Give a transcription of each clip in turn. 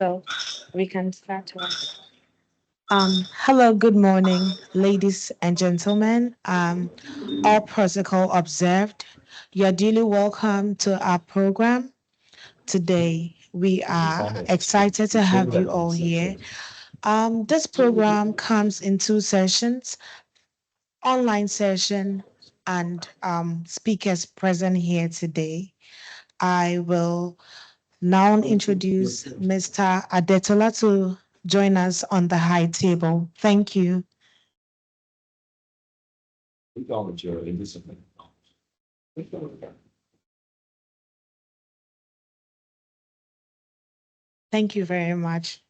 So we can start with. Hello, good morning, ladies and gentlemen. All protocol observed. You're duly welcome to our program. Today, we are excited to have you all here. This program comes in two sessions, online session and speakers present here today. I will now introduce Mr. Adetola to join us on the high table. Thank you. Thank you very much,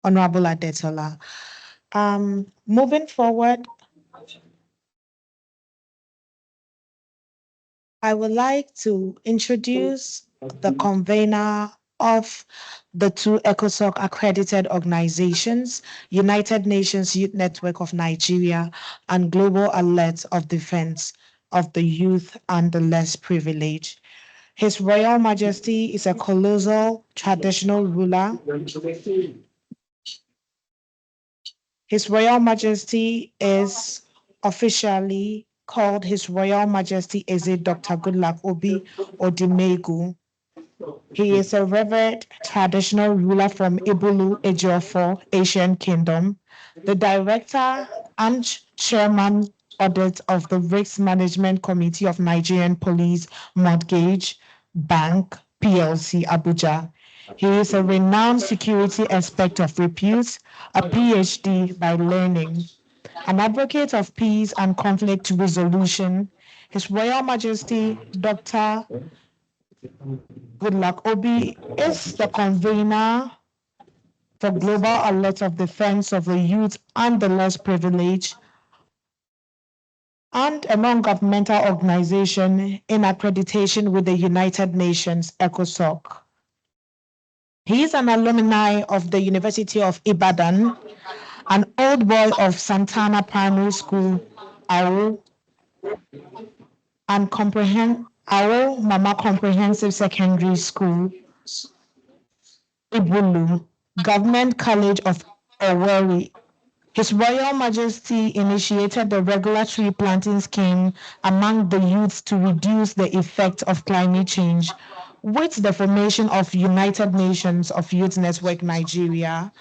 Honorable Adetola. Moving forward, I would like to introduce the convener of the two ECOSOC accredited organizations, United Nations Youth Network of Nigeria and Global Alert of Defense of the Youth and the Less Privileged. His Royal Majesty is a colossal traditional ruler. His Royal Majesty is officially called His Royal Majesty Dr.Goodluck Obi Odimegu. He is a revered traditional ruler from Ubulu, ihejiofo, Asian Kingdom, the director and chairman audit of the Risk Management Committee of Nigerian Police Mortgage Bank PLC Abuja. He is a renowned security expert of repute, a PhD by learning, an advocate of peace and conflict resolution. His Royal Majesty Dr. Goodluck Obi is the convener for Global Alert of Defense of the Youth and the Less Privileged and a non-governmental organization in accreditation with the United Nations ECOSOC. He is an alumni of the University of Ibadan, an old boy of Santana Primary School, Aru, and Aru Mama Comprehensive Secondary School, Ubulu, Government College of Owerri. His Royal Majesty initiated the regular tree planting scheme among the youths to reduce the effect of climate change, with the formation of United Nations of Youth Network Nigeria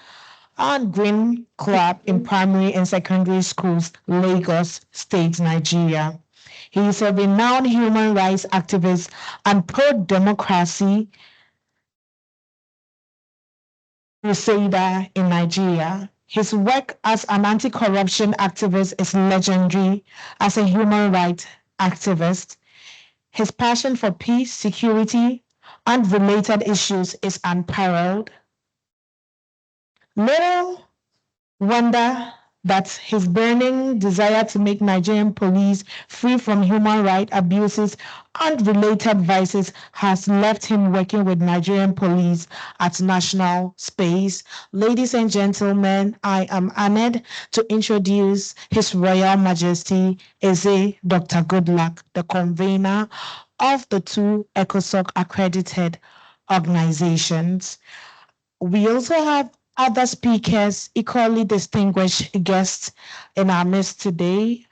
and Green Club in primary and secondary schools, Lagos State, Nigeria. He is a renowned human rights activist and pro-democracy crusader in Nigeria. His work as an anti-corruption activist is legendary. As a human rights activist, his passion for peace, security, and related issues is unparalleled. Little wonder that his burning desire to make Nigerian police free from human rights abuses and related vices has left him working with Nigerian police at national space. Ladies and gentlemen, I am honored to introduce His Royal Majesty Dr. Goodluck, the convener of the two ECOSOC accredited organizations. We also have other speakers, equally distinguished guests in our midst today.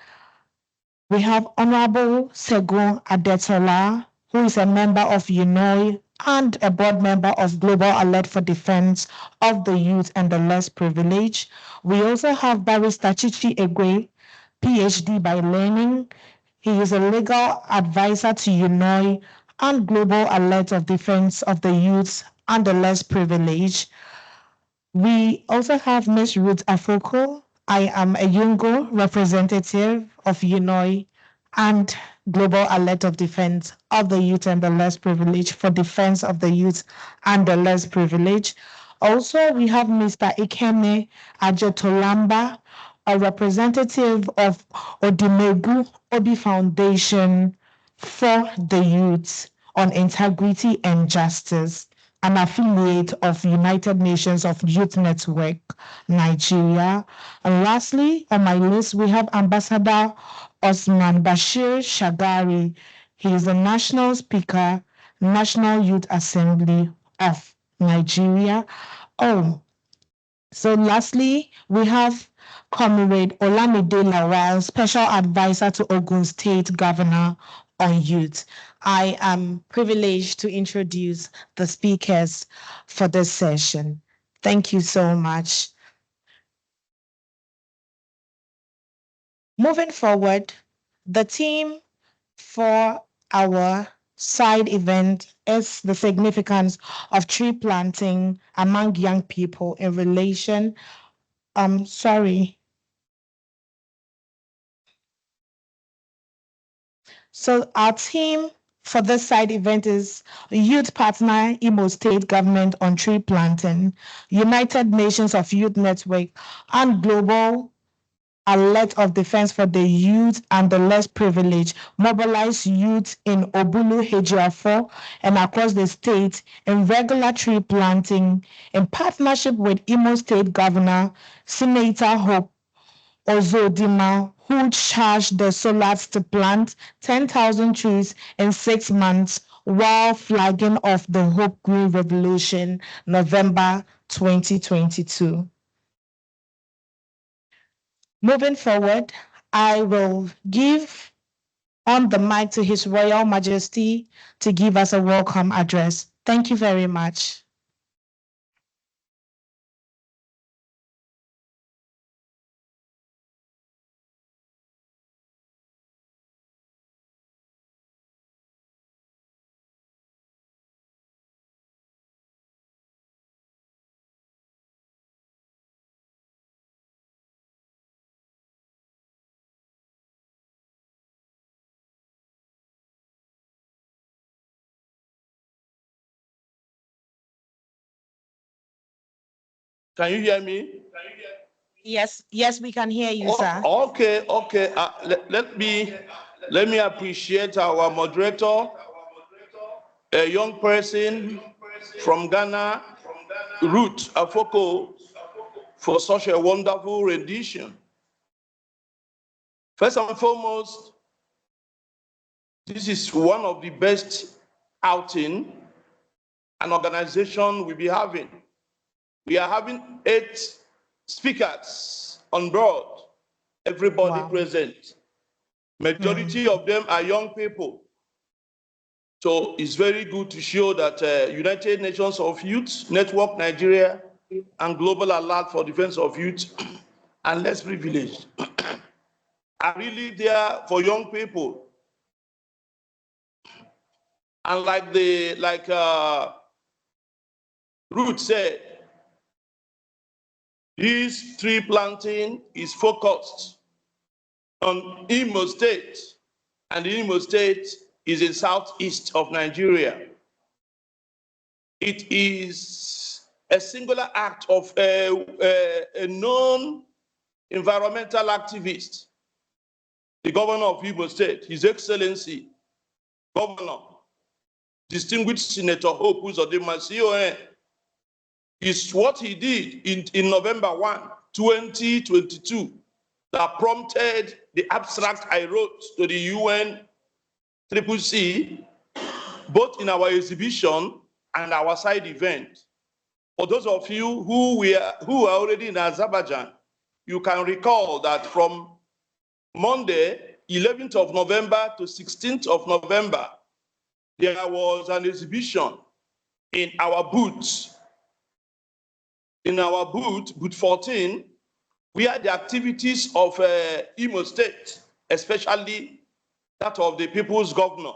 We have Hon.Segun Adetola, who is a member of UNOY and a board member of Global Alert for Defense of the Youth and the Less Privileged. We also have Barrister Chichi Egwe, PhD by learning. He is a legal advisor to UNOY and Global Alert of Defense of the Youth and the Less Privileged. We also have Ms. Ruth Afoko. I am a YOUNGO representative of UNOY and Global Alert of Defense of the Youth and the Less Privileged for Defense of the Youth and the Less Privileged. Also, we have Mr. EKENE AJATOLAMBA, a representative of Odimegu Obi Foundation for the Youth on Integrity and Justice, an affiliate of United Nations of Youth Network, Nigeria. And lastly, on my list, we have Ambassador Osman Bashir Shagari. He is the national speaker, National Youth Assembly of Nigeria. Oh, so lastly, we have Comrade Olamide Lawal, Special Advisor to Ogun State Governor on Youth. I am privileged to introduce the speakers for this session. Thank you so much. Moving forward, the theme for our side event is the significance of tree planting among young people in relation. So our theme for this side event is Youth Partner Imo State Government on Tree Planting, United Nations of Youth Network, and Global Alert of Defense for the Youth and the Less Privileged, mobilize youth in Ubulu, ihejiofo, and across the state in regular tree planting in partnership with Imo State Governor Senator Hope Uzodimma, who charged the SOLADS to plant 10,000 trees in 6 months while flagging off the Hope Green Revolution, November 2022. Moving forward, I will give on the mic to His Royal Majesty to give us a welcome address. Thank you very much. Can you hear me? Yes, we can hear you, sir. Okay. Let me appreciate our moderator, a young person from Ghana, Ruth Afoko, for such a wonderful rendition. First and foremost, this is one of the best outing an organization will be having. We are having 8 speakers on board, everybody present. Majority of them are young people. So it's very good to show that United Nations of Youth Network Nigeria and Global Alert for Defense of Youth and Less Privileged are really there for young people. And like Ruth said, this tree planting is focused on Imo State, and Imo State is in southeast of Nigeria. It is a singular act of a known environmental activist, the governor of Imo State, His Excellency, Governor, distinguished Senator Hope Uzodimma, CON, is what he did in November 1, 2022, that prompted the abstract I wrote to the UN CCC, both in our exhibition and our side event. For those of you who are already in Azerbaijan, you can recall that from Monday, 11th of November to 16th of November, there was an exhibition in our booth. In our booth 14, where the activities of Imo State, especially that of the people's governor,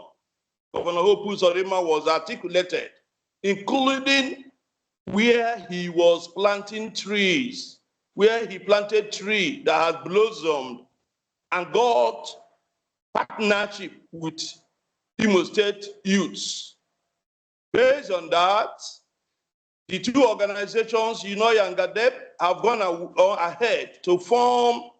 Governor Hope Uzodimma, was articulated, including where he was planting trees, where he planted trees that had blossomed and got partnership with Imo State youths. Based on that, the 2 organizations, UNOY and GADYLP, have gone ahead to form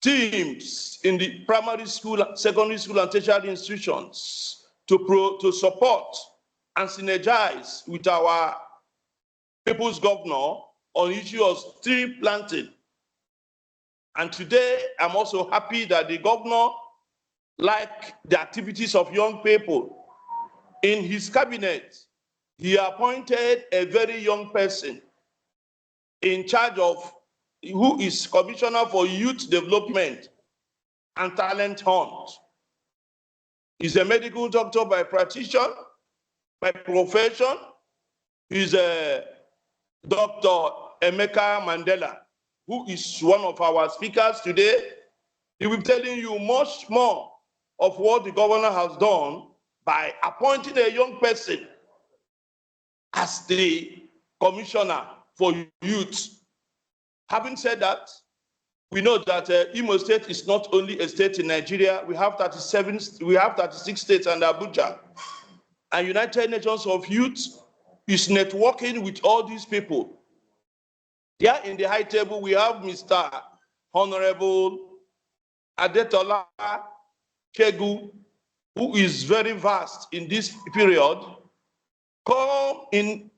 teams in the primary school, secondary school, and tertiary institutions to support and synergize with our people's governor on issue of tree planting. And today, I'm also happy that the governor, like the activities of young people, In his cabinet, he appointed a very young person in charge of, who is Commissioner for Youth Development and Talent Hunt. He's a medical doctor by practitioner, by profession. He's a Dr. Emeka Mandela, who is one of our speakers today. He will be telling you much more of what the governor has done by appointing a young person as the commissioner for youth. Having said that, we know that Imo State is not only a state in Nigeria. We have 36 states and Abuja. And United Nations of Youth is networking with all these people. Here in the high table, we have Mr. Honorable Adetola Kegu, who is very vast in this period. Come in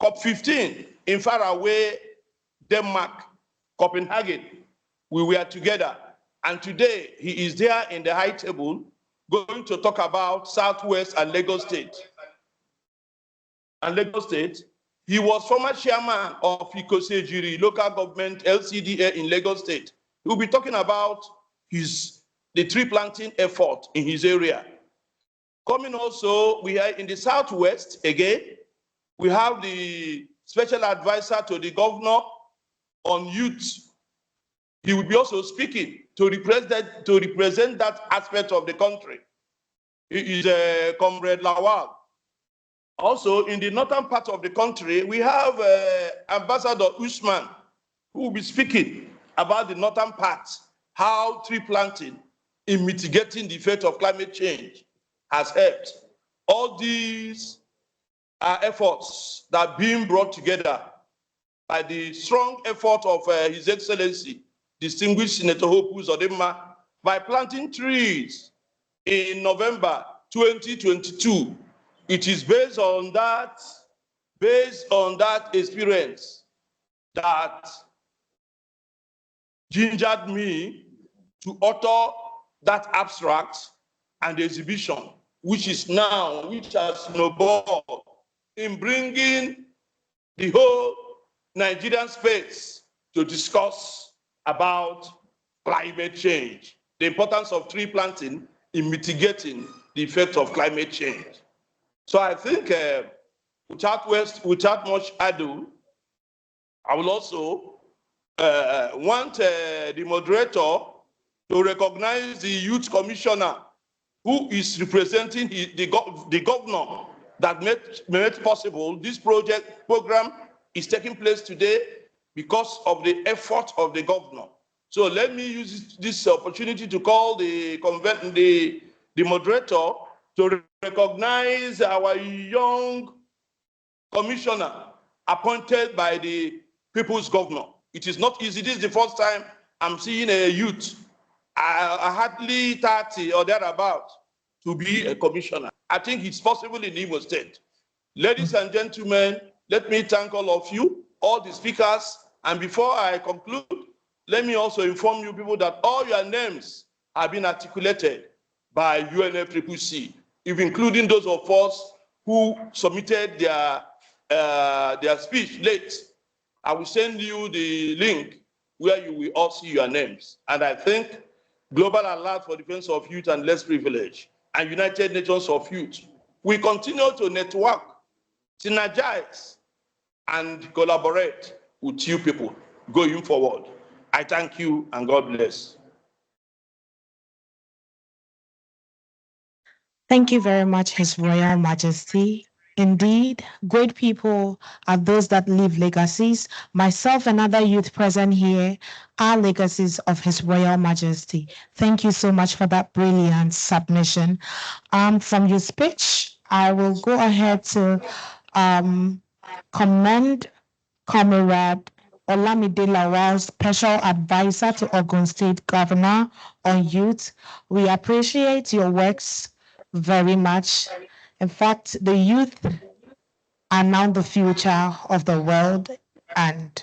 COP15 in faraway Denmark, Copenhagen. We were together, and today he is there in the high table going to talk about Southwest and Lagos State. And Lagos State, he was former chairman of Ikosejiri local government LCDA in Lagos State. He will be talking about the tree planting effort in his area. Coming also, we are in the Southwest again. We have the special advisor to the governor on youth. He will be also speaking to represent that aspect of the country. He is Comrade LAWAL. Also, in the northern part of the country, we have Ambassador USMAN, who will be speaking about the northern part, how tree planting in mitigating the effect of climate change has helped. All these are efforts that are being brought together by the strong effort of His Excellency, distinguished Senator Uzodimma, by planting trees in November 2022. It is based on that experience that gingered me to author that abstract and exhibition, which has snowballed in bringing the whole Nigerian space to discuss about climate change, the importance of tree planting in mitigating the effect of climate change. So I think without much ado, I will also want the moderator to recognize the youth commissioner who is representing the governor that made possible this program is taking place today because of the effort of the governor. So let me use this opportunity to call the moderator to recognize our young commissioner appointed by the people's governor. It is not easy. This is the first time I'm seeing a youth, hardly 30 or thereabout, to be a commissioner. I think it's possible in Imo State. Ladies and gentlemen, let me thank all of you, all the speakers. And before I conclude, let me also inform you people that all your names have been articulated by UNFCCC, including those of us who submitted their speech late. I will send you the link where you will all see your names. And I think Global Alert for Defense of Youth and Less Privilege and United Nations of Youth, we continue to network, synergize, and collaborate with you people going forward. I thank you and God bless. Thank you very much, His Royal Majesty. Indeed, great people are those that leave legacies. Myself and other youth present here are legacies of His Royal Majesty. Thank you so much for that brilliant submission. From your speech, I will go ahead to commend Comrade Olamide Lawal, Special Advisor to Ogun State Governor on Youth. We appreciate your works very much. In fact, the youth are now the future of the world, and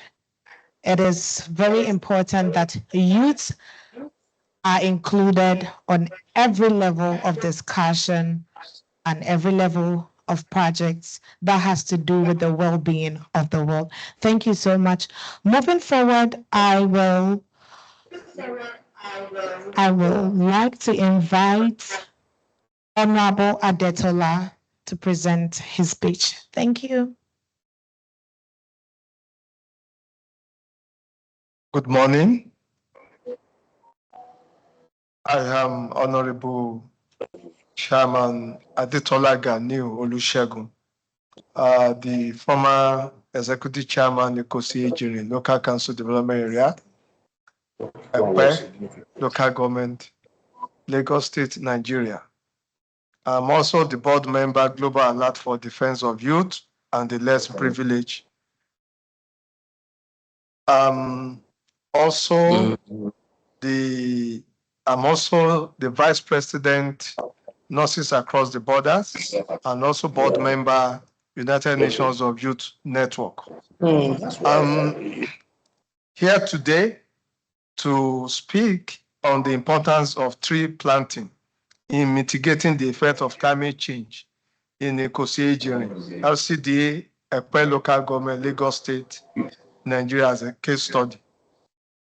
it is very important that youth are included on every level of discussion and every level of projects that has to do with the well-being of the world. Thank you so much. Moving forward, I will like to invite Honorable Adetola to present his speech. Thank you. Good morning. I am Honorable Chairman Adetola Olusegun, the former Executive Chairman EKENE Local Council Development Area, Epe, Local Government, Lagos State, Nigeria. I'm also the board member, Global Alert for Defense of Youth and the Less Privileged. I'm also the Vice President, Nurses Across the Borders, and also board member, United Nations of Youth Network. I'm here today to speak on the importance of tree planting in mitigating the effect of climate change in Eko-Ejiri, LCDA, Epe Local Government, Lagos State, Nigeria as a case study.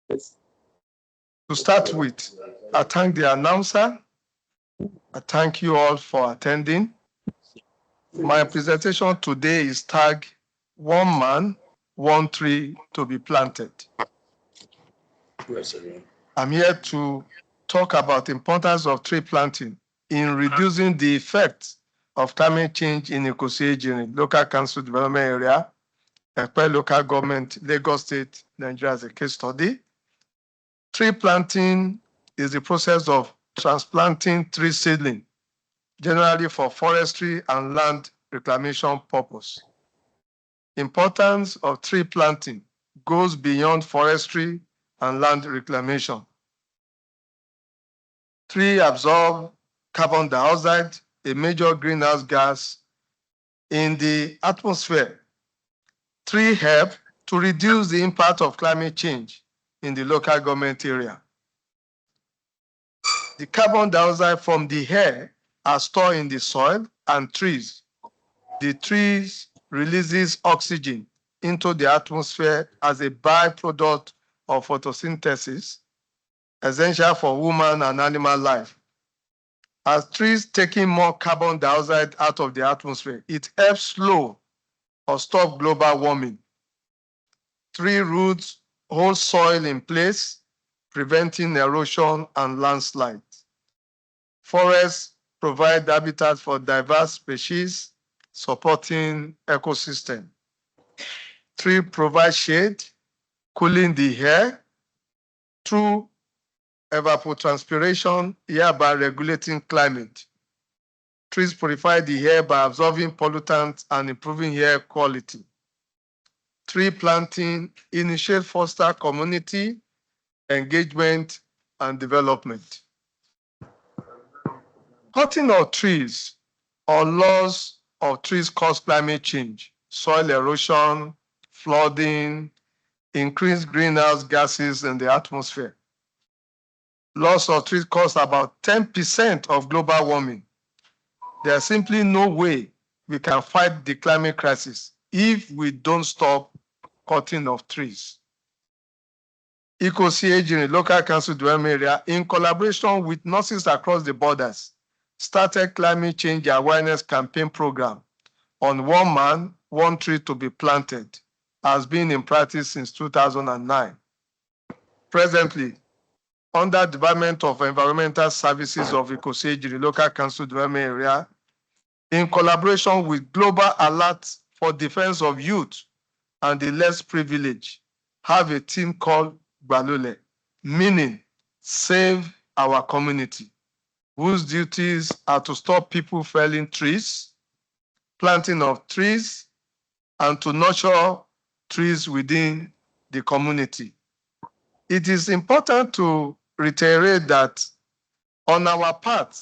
To start with, I thank the announcer. I thank you all for attending. My presentation today is tagged "One Man, One Tree to be Planted." I'm here to talk about the importance of tree planting in reducing the effects of climate change in Eko-Ejiri, Local Council Development Area, Epe Local Government, Lagos State, Nigeria as a case study. Tree planting is the process of transplanting tree seedling, generally for forestry and land reclamation purpose. Importance of tree planting goes beyond forestry and land reclamation. Trees absorb carbon dioxide, a major greenhouse gas in the atmosphere. Trees help to reduce the impact of climate change in the local government area. The carbon dioxide from the air are stored in the soil and trees. The trees releases oxygen into the atmosphere as a byproduct of photosynthesis, essential for human and animal life. As trees taking more carbon dioxide out of the atmosphere, it helps slow or stop global warming. Tree roots hold soil in place, preventing erosion and landslides. Forests provide habitat for diverse species, supporting ecosystem. Trees provide shade, cooling the air through evapotranspiration, hereby regulating climate. Trees purify the air by absorbing pollutants and improving air quality. Tree planting initiates foster community engagement and development. Cutting of trees or loss of trees cause climate change, soil erosion, flooding, increased greenhouse gases in the atmosphere. Loss of trees cause about 10% of global warming. There's simply no way we can fight the climate crisis if we don't stop cutting of trees. Eko-Ejiri Local Council Development Area, in collaboration with Nurses Across the Borders, started climate change awareness campaign program on One Man, One Tree to be Planted, has been in practice since 2009. Presently, under Department of Environmental Services of Eko-Ejiri Local Council Development Area, in collaboration with Global Alert for Defense of Youth and the Less Privileged, have a team called Balule, meaning Save Our Community, whose duties are to stop people felling trees, planting of trees, and to nurture trees within the community. It is important to reiterate that on our part,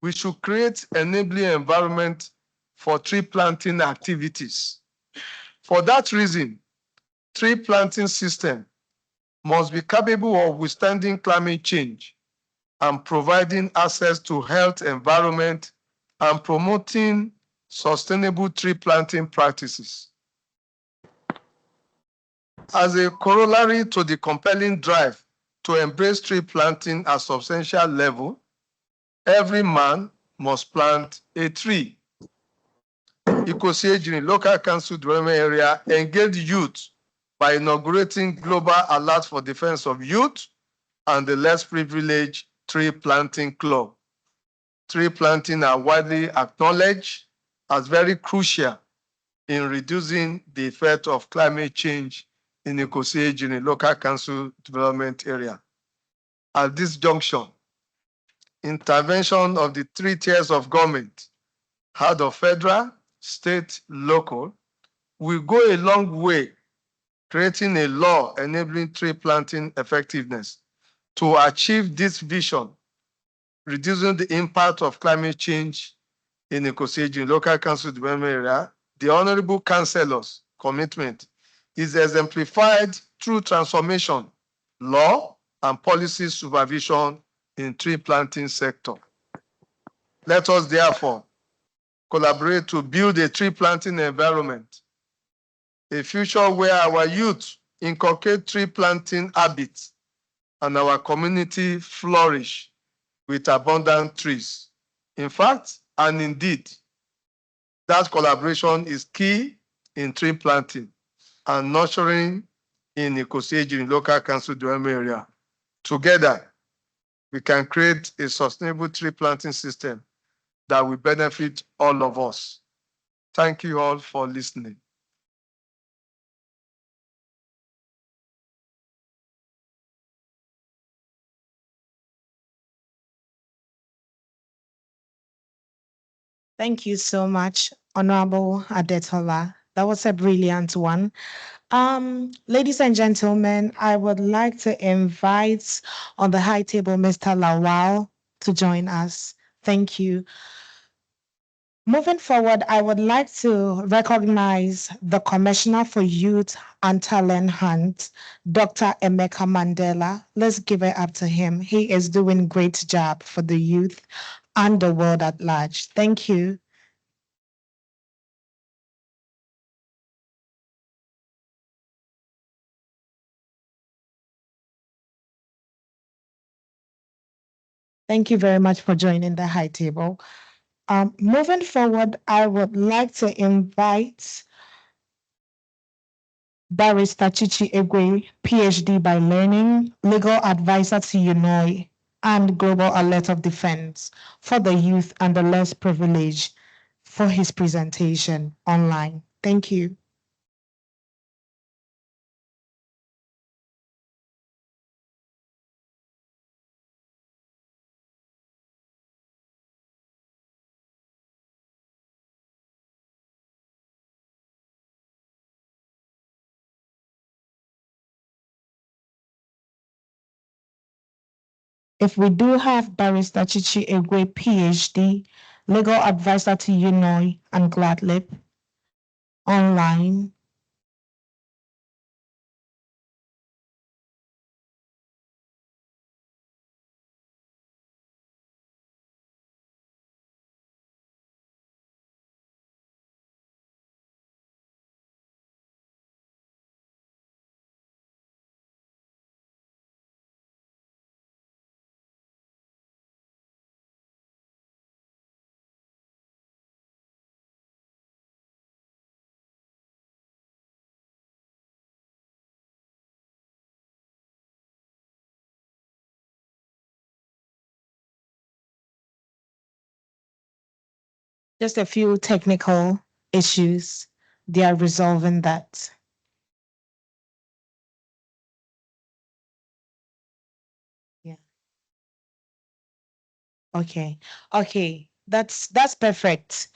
we should create enabling environment for tree planting activities. For that reason, tree planting system must be capable of withstanding climate change and providing access to health environment and promoting sustainable tree planting practices. As a corollary to the compelling drive to embrace tree planting at substantial level, every man must plant a tree. Ikosi Local Council Development Area engaged youth by inaugurating Global Alert for Defense of Youth and the Less Privileged Tree Planting Club. Tree planting are widely acknowledged as very crucial in reducing the effect of climate change in Ikosi Local Council Development Area. At this junction, intervention of the 3 tiers of government, head of federal, state, local, will go a long way creating a law enabling tree planting effectiveness. To achieve this vision, reducing the impact of climate change in Ikosi Local Council Development Area, the Honorable Councillor's commitment is exemplified through transformation, law, and policy supervision in tree planting sector. Let us therefore collaborate to build a tree planting environment, a future where our youth inculcate tree planting habits and our community flourish with abundant trees. In fact, and indeed, that collaboration is key in tree planting and nurturing in Ikosi Local Council Development Area. Together, we can create a sustainable tree planting system that will benefit all of us. Thank you all for listening. Thank you so much, Honorable Adetola. That was a brilliant one. Ladies and gentlemen, I would like to invite on the high table Mr. Lawal to join us. Thank you. Moving forward, I would like to recognize the Commissioner for Youth and Talent Hunt, Dr. Emeka Mandela. Let's give it up to him. He is doing a great job for the youth and the world at large. Thank you. Thank you very much for joining the high table. Moving forward, I would like to invite Barrister Chichi Egwe, PhD by Learning, legal advisor to UNOY and Global Alert of Defense for the youth and the less privileged for his presentation online. Thank you. If we do have Barrister Chichi Egwe, PhD, legal advisor to UNOY and GADYLP online. Just a few technical issues. They are resolving that. Yeah. Okay. Okay. That's perfect.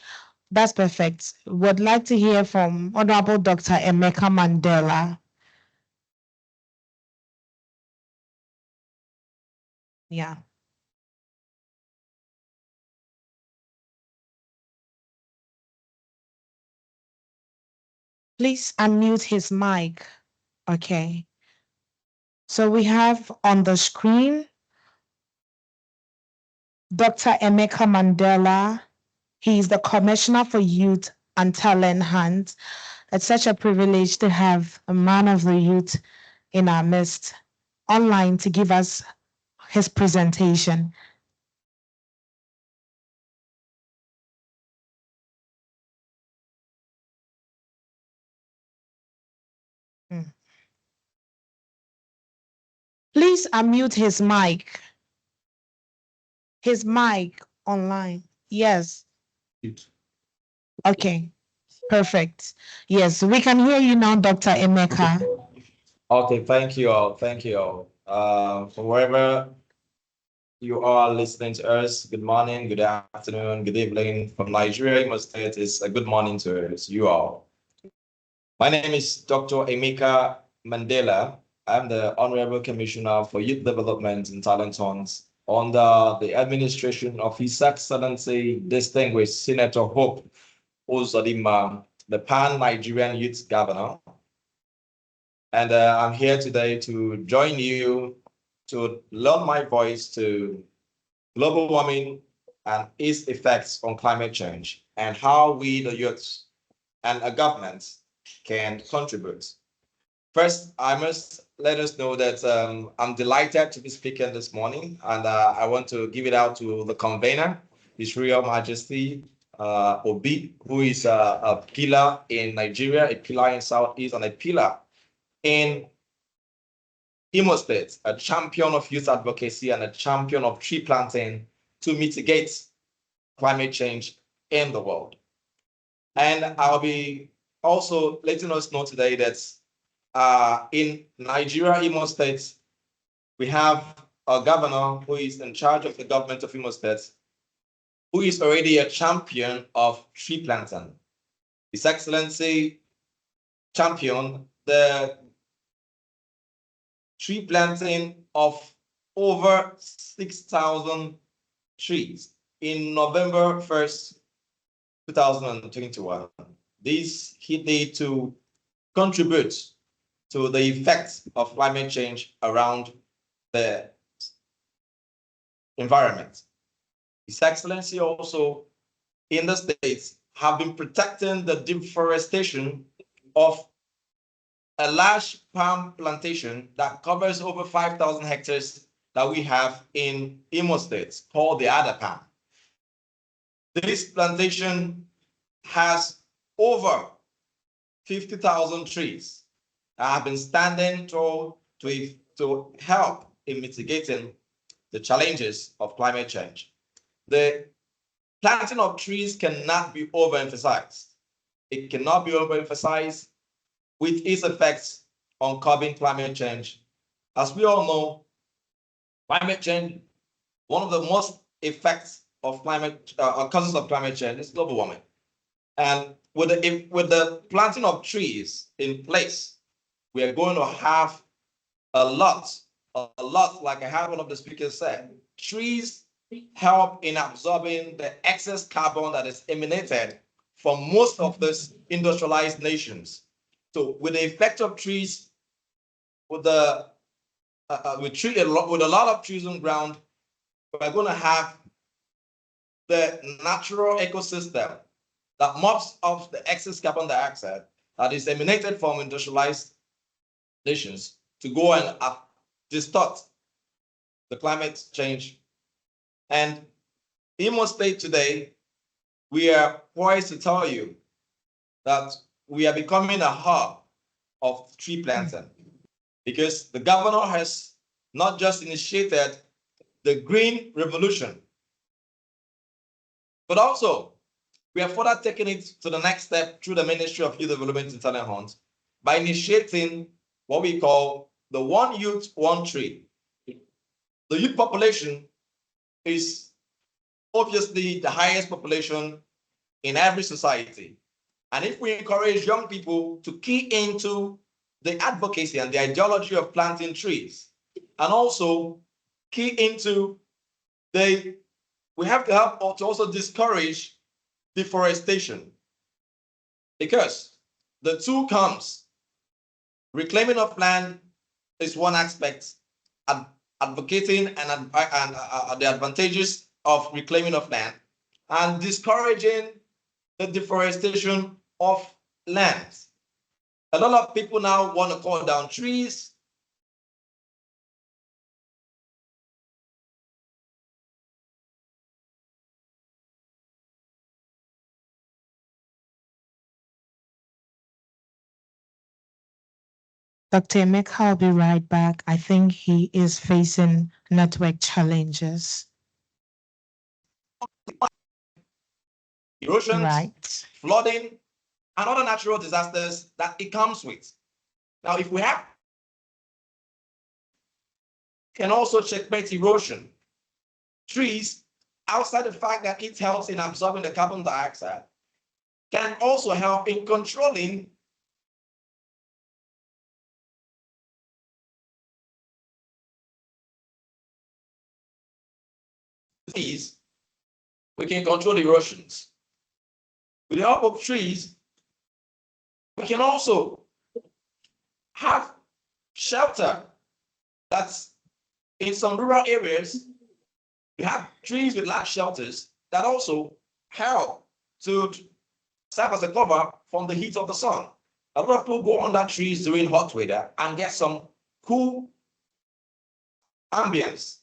That's perfect. Would like to hear from Honorable Dr. Emeka Mandela. Yeah. Please unmute his mic. Okay. So we have on the screen Dr. Emeka Mandela. He is the Commissioner for Youth and Talent Hunt. It's such a privilege to have a man of the youth in our midst online to give us his presentation. Please unmute his mic. His mic online. Yes. Okay. Perfect. Yes, we can hear you now, Dr. Emeka. Okay, thank you all. Thank you all. From wherever you are listening to us, good morning, good afternoon, good evening. From Nigeria, Imo State, it's a good morning to us, you all. My name is Dr. Emeka Mandela. I'm the Honorable Commissioner for Youth Development and Talent Hunts under the administration of His Excellency Distinguished Senator Hope Uzodimma, the Pan-Nigerian Youth Governor. And I'm here today to join you to lend my voice to global warming and its effects on climate change and how we, the youths and a government, can contribute. First, I must let us know that I'm delighted to be speaking this morning, and I want to give it out to the convener, His Royal Majesty Obi, who is a pillar in Nigeria, a pillar in Southeast, and a pillar in Imo State, a champion of youth advocacy and a champion of tree planting to mitigate climate change in the world. And I'll be also letting us know today that in Nigeria, Imo State, we have a governor who is in charge of the government of Imo State, who is already a champion of tree planting. His Excellency championed the tree planting of over 6,000 trees in November 1st, 2021. This he did to contribute to the effects of climate change around the environment. His Excellency also in the States have been protecting the deforestation of a large palm plantation that covers over 5,000 hectares that we have in Imo State called the Adetola. This plantation has over 50,000 trees that have been standing tall to help in mitigating the challenges of climate change. The planting of trees cannot be overemphasized. It cannot be overemphasized with its effects on curbing climate change. As we all know, climate change, one of the most effects of causes of climate change is global warming. And with the planting of trees in place, we are going to have a lot, like I had one of the speakers said, trees help in absorbing the excess carbon that is emanated from most of these industrialized nations. So with the effect of trees, with a lot of trees on ground, we're going to have the natural ecosystem that mops up the excess carbon dioxide that is emanated from industrialized nations to go and distort the climate change. And Imo State today, we are poised to tell you that we are becoming a hub of tree planting because the governor has not just initiated the green revolution, but also we are further taking it to the next step through the Ministry of Youth Development and Talent Hunt by initiating what we call the One Youth, One Tree. The youth population is obviously the highest population in every society. And if we encourage young people to key into the advocacy and the ideology of planting trees, and also key into we have to help to also discourage deforestation, because the two comes. Reclaiming of land is one aspect, advocating and the advantages of reclaiming of land, and discouraging the deforestation of lands. A lot of people now want to cut down trees. Dr. Emeka, I'll be right back. I think he is facing network challenges. Erosions, right. Flooding, and other natural disasters that it comes with. Now, if we have, can also checkmate erosion. Trees, outside the fact that it helps in absorbing the carbon dioxide, can also help in controlling trees. We can control erosions. With the help of trees, we can also have shelter. That's in some rural areas, we have trees with large shelters that also help to serve as a cover from the heat of the sun. A lot of people go under trees during hot weather and get some cool ambience.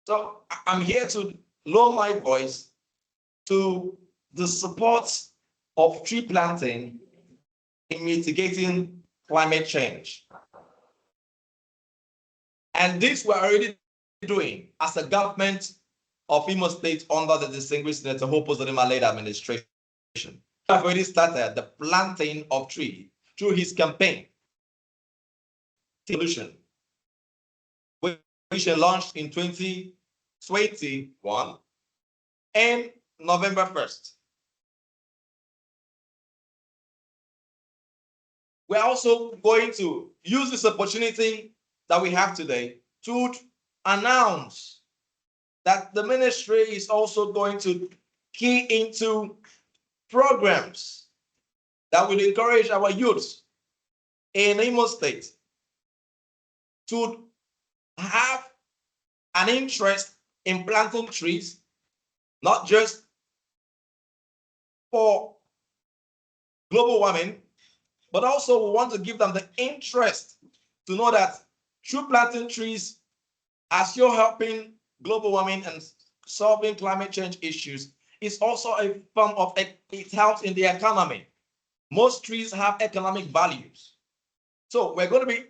So I'm here to lower my voice to the support of tree planting in mitigating climate change. And this we're already doing as a government of Imo State under the distinguished Senator Uzodimma led administration. We have already started the planting of trees through his campaign solution, which launched in 2021 and November 1st. We're also going to use this opportunity that we have today to announce that the ministry is also going to key into programs that will encourage our youths in Imo State to have an interest in planting trees, not just for global warming, but also we want to give them the interest to know that through planting trees, as you're helping global warming and solving climate change issues, is also a form of, it helps in the economy. Most trees have economic values. So we're going to be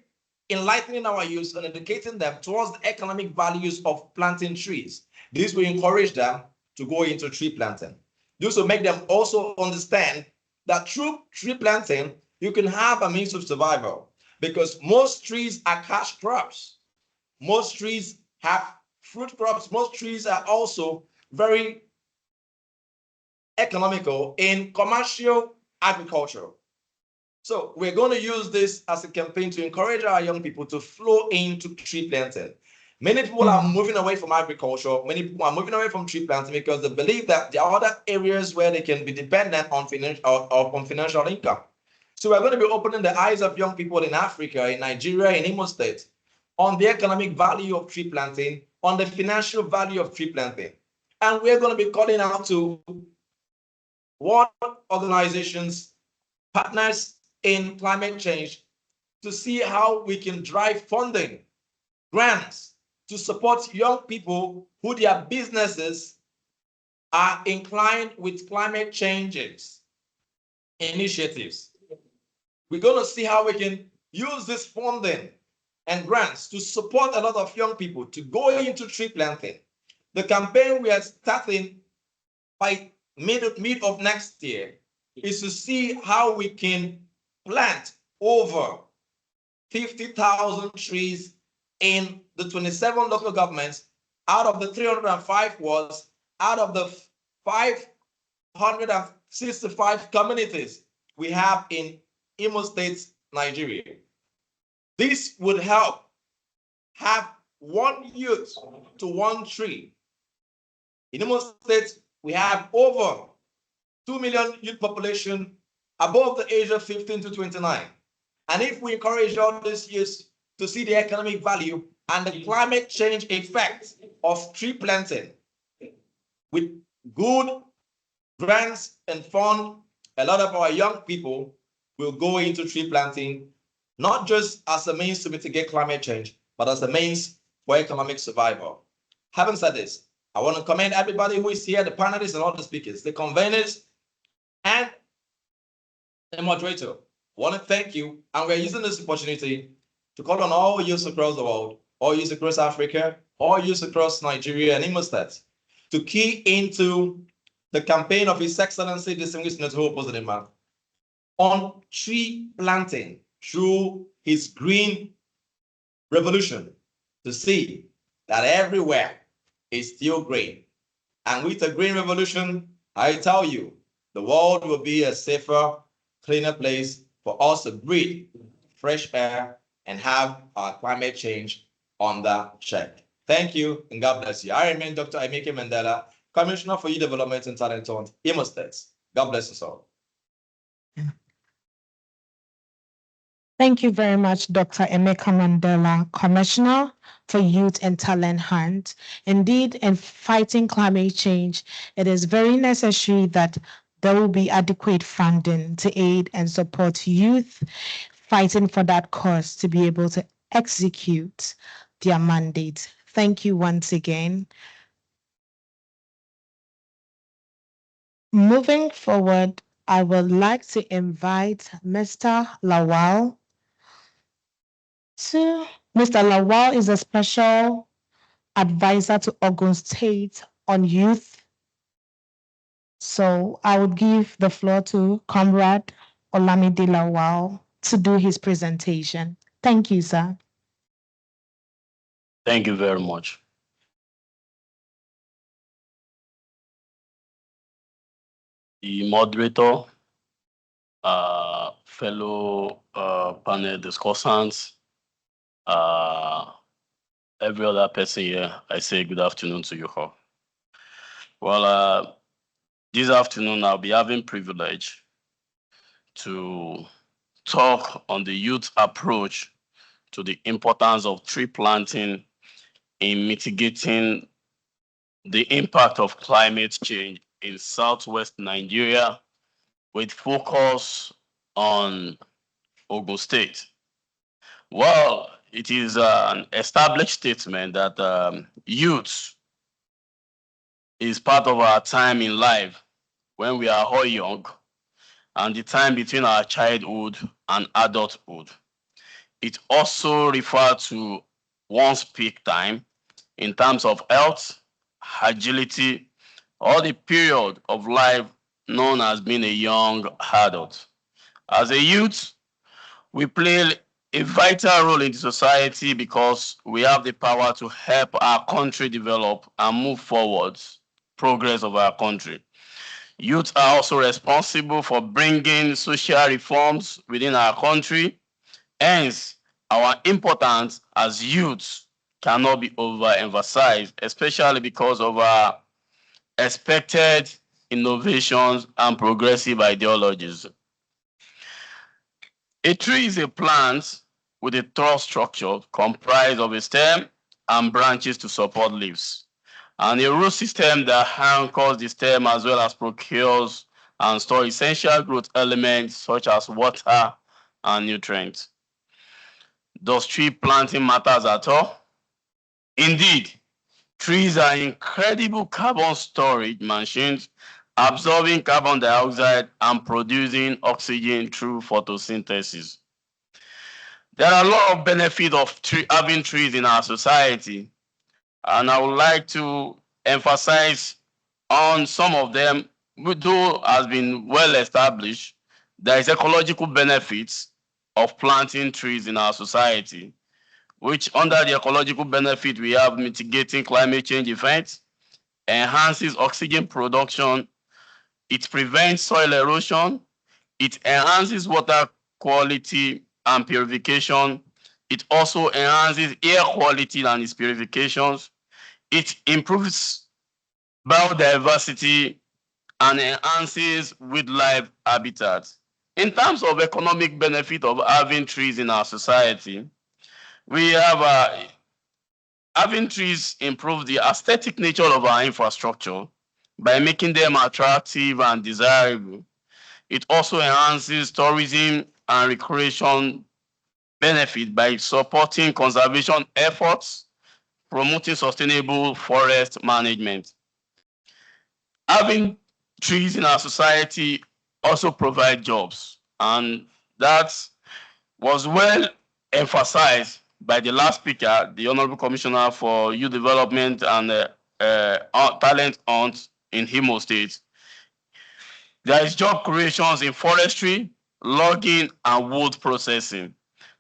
enlightening our youth and educating them towards the economic values of planting trees. This will encourage them to go into tree planting. This will make them also understand that through tree planting, you can have a means of survival, because most trees are cash crops. Most trees have fruit crops. Most trees are also very economical in commercial agriculture. So we're going to use this as a campaign to encourage our young people to flow into tree planting. Many people are moving away from agriculture. Many people are moving away from tree planting because they believe that there are other areas where they can be dependent on financial income. So we're going to be opening the eyes of young people in Africa, in Nigeria, in Imo State, on the economic value of tree planting, on the financial value of tree planting. And we're going to be calling out to world organizations, partners in climate change, to see how we can drive funding, grants, to support young people who their businesses are inclined with climate changes initiatives. We're going to see how we can use this funding and grants to support a lot of young people to go into tree planting. The campaign we are starting by mid of next year is to see how we can plant over 50,000 trees in the 27 local governments, out of the 305 wards, out of the 565 communities we have in Imo State, Nigeria. This would help have one youth to one tree. In Imo State, we have over 2 million youth population above the age of 15 to 29. And if we encourage all these youth to see the economic value and the climate change effect of tree planting, with good grants and fund, a lot of our young people will go into tree planting, not just as a means to mitigate climate change, but as a means for economic survival. Having said this, I want to commend everybody who is here, the panelists and all the speakers, the conveners, and the moderator. I want to thank you, and we're using this opportunity to call on all youths across the world, all youths across Africa, all youths across Nigeria and Imo State, to key into the campaign of His Excellency Distinguished Senator Uzodimma on tree planting through his green revolution, to see that everywhere is still green. And with the green revolution, I tell you, the world will be a safer, cleaner place for us to breathe fresh air and have our climate change under check. Thank you and God bless you. I remain Dr. Emeka Mandela, Commissioner for Youth Development and Talent on Imo State. God bless us all. Thank you very much, Dr. Emeka Mandela, Commissioner for Youth and Talent Hunt. Indeed, in fighting climate change, it is very necessary that there will be adequate funding to aid and support youth fighting for that cause to be able to execute their mandate. Thank you once again. Moving forward, I would like to invite Mr. Lawal. Mr. Lawal is a special advisor to Ogun State on youth. So I would give the floor to Comrade Olamide Lawal to do his presentation. Thank you, sir. Thank you very much. The moderator, fellow panel discussants, every other person here, I say good afternoon to you all. Well, this afternoon I'll be having privilege to talk on the youth approach to the importance of tree planting in mitigating the impact of climate change in Southwest Nigeria, with focus on Ogun State. Well, it is an established statement that youth is part of our time in life when we are all young and the time between our childhood and adulthood. It also refers to one's peak time in terms of health, agility, or the period of life known as being a young adult. As a youth, we play a vital role in the society because we have the power to help our country develop and move forward progress of our country. Youth are also responsible for bringing social reforms within our country. Hence, our importance as youth cannot be overemphasized, especially because of our expected innovations and progressive ideologies. A tree is a plant with a trunk structure comprised of a stem and branches to support leaves, and a root system that anchors the stem as well as procures and stores essential growth elements such as water and nutrients. Does tree planting matters at all? Indeed, trees are incredible carbon storage machines, absorbing carbon dioxide and producing oxygen through photosynthesis. There are a lot of benefits of having trees in our society, and I would like to emphasize on some of them, though has been well established. There is ecological benefits of planting trees in our society, which under the ecological benefit, we have mitigating climate change effects, enhances oxygen production, it prevents soil erosion, it enhances water quality and purification, it also enhances air quality and its purifications, it improves biodiversity and enhances wildlife habitats. In terms of economic benefit of having trees in our society, we have having trees improve the aesthetic nature of our infrastructure by making them attractive and desirable. It also enhances tourism and recreation benefit by supporting conservation efforts, promoting sustainable forest management. Having trees in our society also provide jobs, and that was well emphasized by the last speaker, the Honorable Commissioner for Youth Development and Talent Hunt in Imo State. There is job creations in forestry, logging, and wood processing.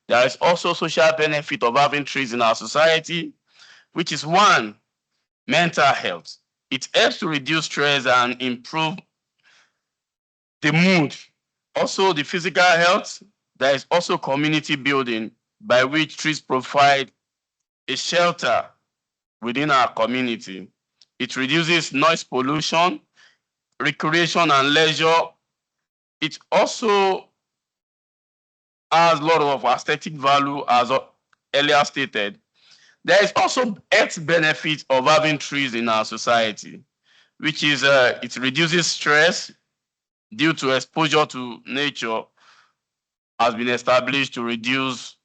There is also social benefit of having trees in our society, which is one, mental health. It helps to reduce stress and improve the mood. Also, the physical health, there is also community building by which trees provide a shelter within our community. It reduces noise pollution, recreation and leisure. It also has a lot of aesthetic value, as earlier stated. There is also health benefit of having trees in our society, which is it reduces stress due to exposure to nature, has been established to reduce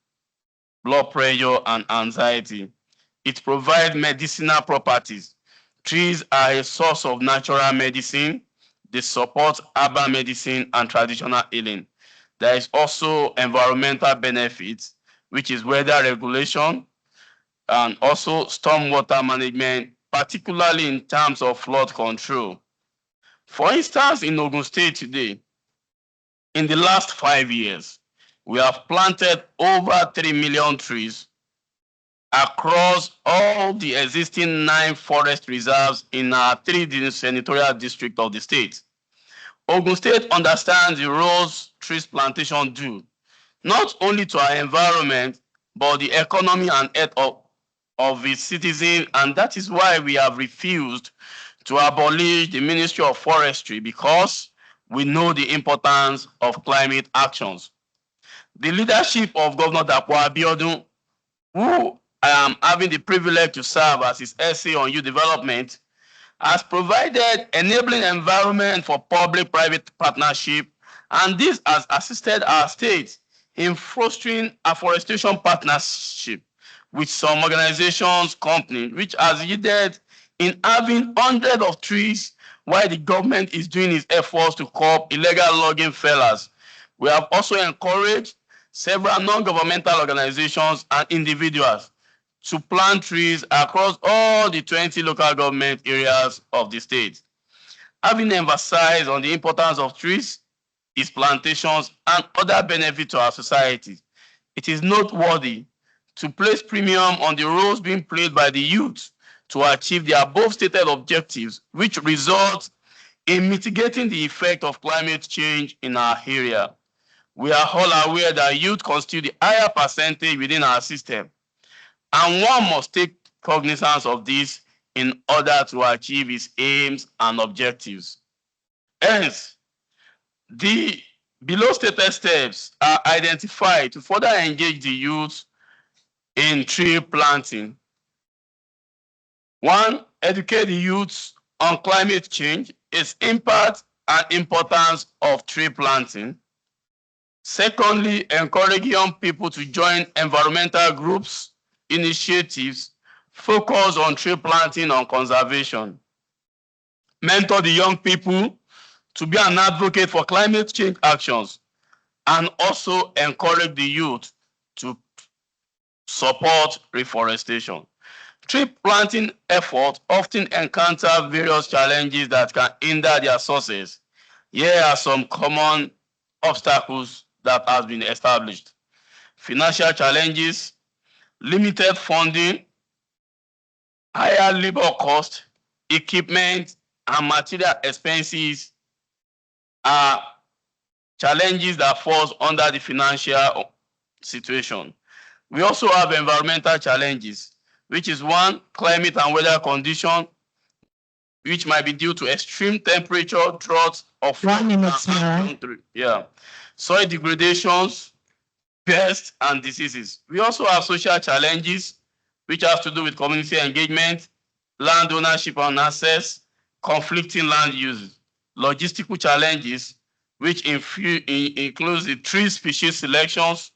blood pressure and anxiety. It provides medicinal properties. Trees are a source of natural medicine. They support herbal medicine and traditional healing. There is also environmental benefits, which is weather regulation and also stormwater management, particularly in terms of flood control. For instance, in Ogun State today, in the last 5 years, we have planted over 3 million trees across all the existing 9 forest reserves in our 3 senatorial districts of the state. Ogun State understands the roles trees plantation do, not only to our environment, but the economy and health of its citizens, and that is why we have refused to abolish the Ministry of Forestry, because we know the importance of climate actions. The leadership of Governor Dapo Abiodun, who I am having the privilege to serve as his SA on youth development, has provided enabling environment for public-private partnership, and this has assisted our state in fostering afforestation partnership with some organizations, companies, which has yielded in having hundreds of trees while the government is doing its efforts to curb illegal logging failures. We have also encouraged several non-governmental organizations and individuals to plant trees across all the 20 local government areas of the state. Having emphasized on the importance of trees, its plantations, and other benefits to our society, it is noteworthy to place premium on the roles being played by the youth to achieve the above stated objectives, which result in mitigating the effect of climate change in our area. We are all aware that youth constitute the higher percentage within our system, and one must take cognizance of this in order to achieve its aims and objectives. Hence, the below stated steps are identified to further engage the youth in tree planting. 1, educate the youth on climate change, its impact and importance of tree planting. Secondly, encourage young people to join environmental groups, initiatives, focus on tree planting and conservation. Mentor the young people to be an advocate for climate change actions, and also encourage the youth to support reforestation. Tree planting efforts often encounter various challenges that can hinder their success. Here are some common obstacles that have been established. Financial challenges, limited funding, higher labor cost, equipment, and material expenses are challenges that falls under the financial situation. We also have environmental challenges, which is 1, climate and weather condition, which might be due to extreme temperature, drought, or soil degradations, pests, and diseases. We also have social challenges, which has to do with community engagement, land ownership and access, conflicting land uses, logistical challenges, which includes the tree species selections,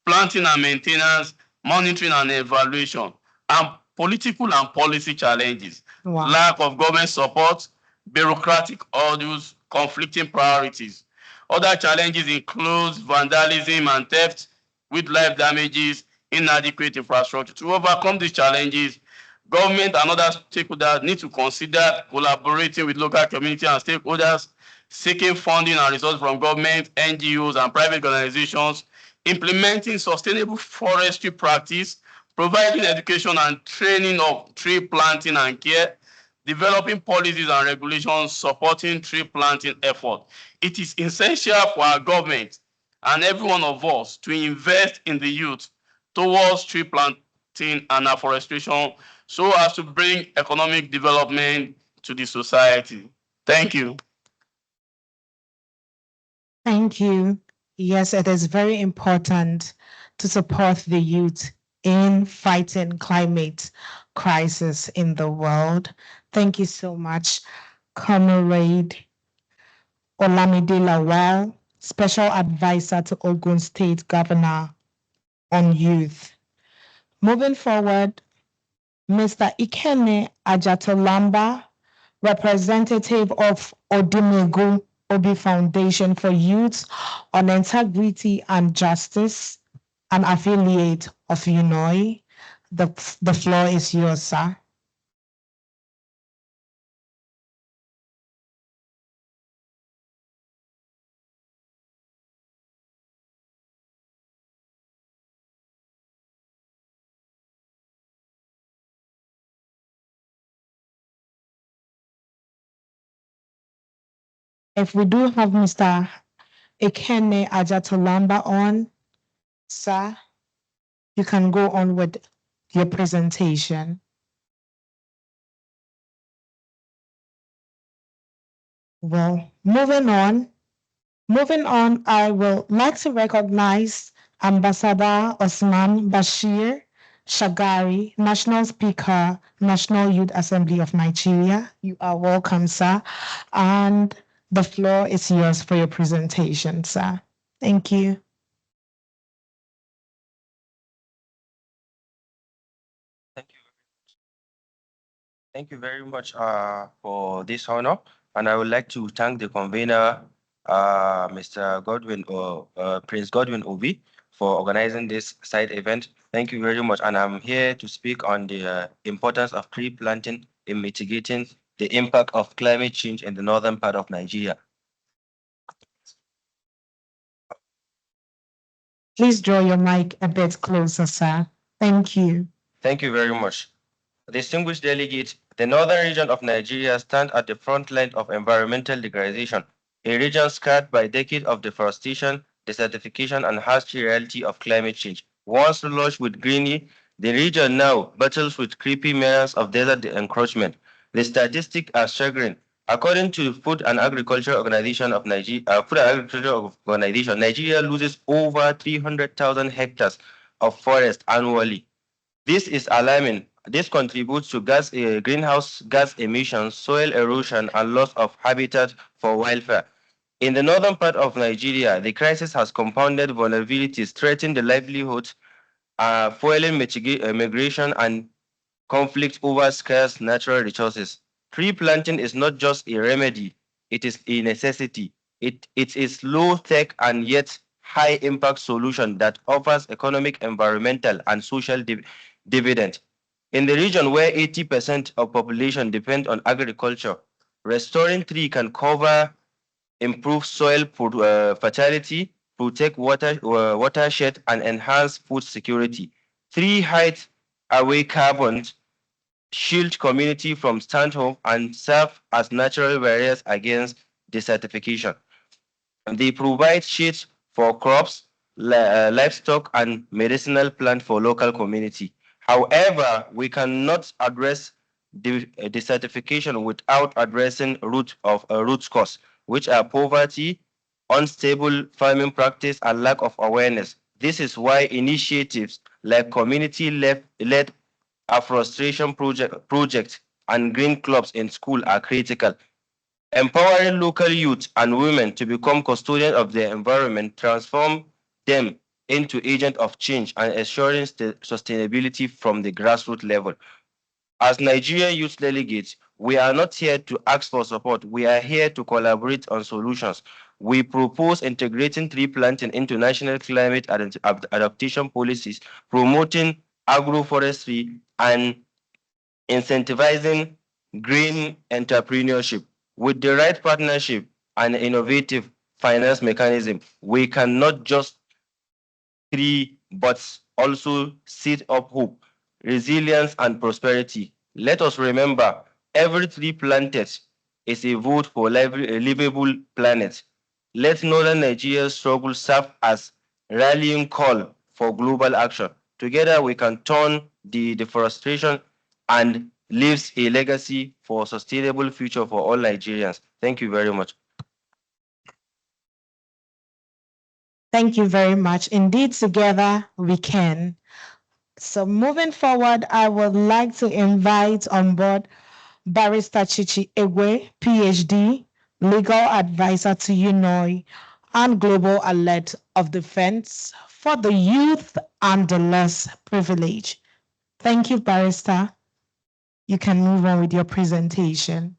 planting and maintenance, monitoring and evaluation, and political and policy challenges, lack of government support, bureaucratic hurdles, conflicting priorities. Other challenges include vandalism and theft, wildlife damages, inadequate infrastructure. To overcome these challenges, government and other stakeholders need to consider collaborating with local community and stakeholders, seeking funding and resources from government, NGOs, and private organizations, implementing sustainable forestry practice, providing education and training of tree planting and care, developing policies and regulations supporting tree planting effort. It is essential for our government and every one of us to invest in the youth towards tree planting and afforestation so as to bring economic development to the society. Thank you. Thank you. Yes, it is very important to support the youth in fighting climate crisis in the world. Thank you so much, Comrade Olamide Lawal, Special Advisor to Ogun State Governor on Youth. Moving forward, Mr. EKENE AJATOLAMBA, representative of Odimegu Obi Foundation for Youth on Integrity and Justice, an affiliate of UNOY. The floor is yours, sir. If we do have Mr. EKENE AJATOLAMBA on, sir, you can go on with your presentation. Well, moving on, I will like to recognize Ambassador Osman Bashir Shagari, National Speaker, National Youth Assembly of Nigeria. You are welcome, sir. And the floor is yours for your presentation, sir. Thank you. Thank you very much for this honor. And I would like to thank the convener, Mr. Godwin or Prince Godwin Obi, for organizing this side event. Thank you very much. And I'm here to speak on the importance of tree planting in mitigating the impact of climate change in the northern part of Nigeria. Please draw your mic a bit closer, sir. Thank you. Thank you very much. Distinguished delegates, the northern region of Nigeria stands at the front line of environmental degradation, a region scarred by decades of deforestation, desertification, and harsh reality of climate change. Once lush with greenery, the region now battles with creepy menace of desert encroachment. The statistics are staggering. According to Food and Agriculture Organization of Nigeria, Nigeria loses over 300,000 hectares of forest annually. This is alarming. This contributes to greenhouse gas emissions, soil erosion, and loss of habitat for wildlife. In the northern part of Nigeria, the crisis has compounded vulnerabilities, threatening the livelihoods, fueling migration, and conflict over scarce natural resources. Tree planting is not just a remedy, it is a necessity. It is low-tech and yet high-impact solution that offers economic, environmental, and social dividend. In the region where 80% of population depend on agriculture, restoring tree can cover, improve soil fertility, protect watershed, and enhance food security. Tree hide away carbon, shield community from standoff, and serve as natural barriers against desertification. They provide shade for crops, livestock, and medicinal plant for local community. However, we cannot address desertification without addressing root cause, which are poverty, unstable farming practice, and lack of awareness. This is why initiatives like community-led afforestation project and green clubs in school are critical. Empowering local youth and women to become custodians of their environment transform them into agents of change and ensuring sustainability from the grassroots level. As Nigerian youth delegates, we are not here to ask for support. We are here to collaborate on solutions. We propose integrating tree planting into national climate adaptation policies, promoting agroforestry, and incentivizing green entrepreneurship. With the right partnership and innovative finance mechanism, we can not just tree, but also set up hope, resilience, and prosperity. Let us remember, every tree planted is a vote for a livable planet. Let Northern Nigeria's struggle serve as rallying call for global action. Together, we can turn the deforestation and leave a legacy for a sustainable future for all Nigerians. Thank you very much. Thank you very much. Indeed, together we can. So moving forward, I would like to invite on board Barrister Chichi Egwe, PhD, legal advisor to UNOY and Global Alert of Defense for the youth and the less privileged. Thank you, Barrister. You can move on with your presentation.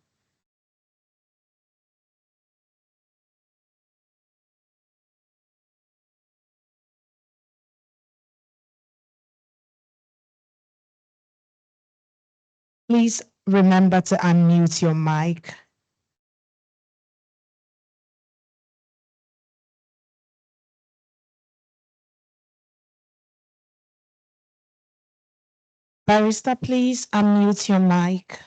Please remember to unmute your mic. Barrister, please unmute your mic.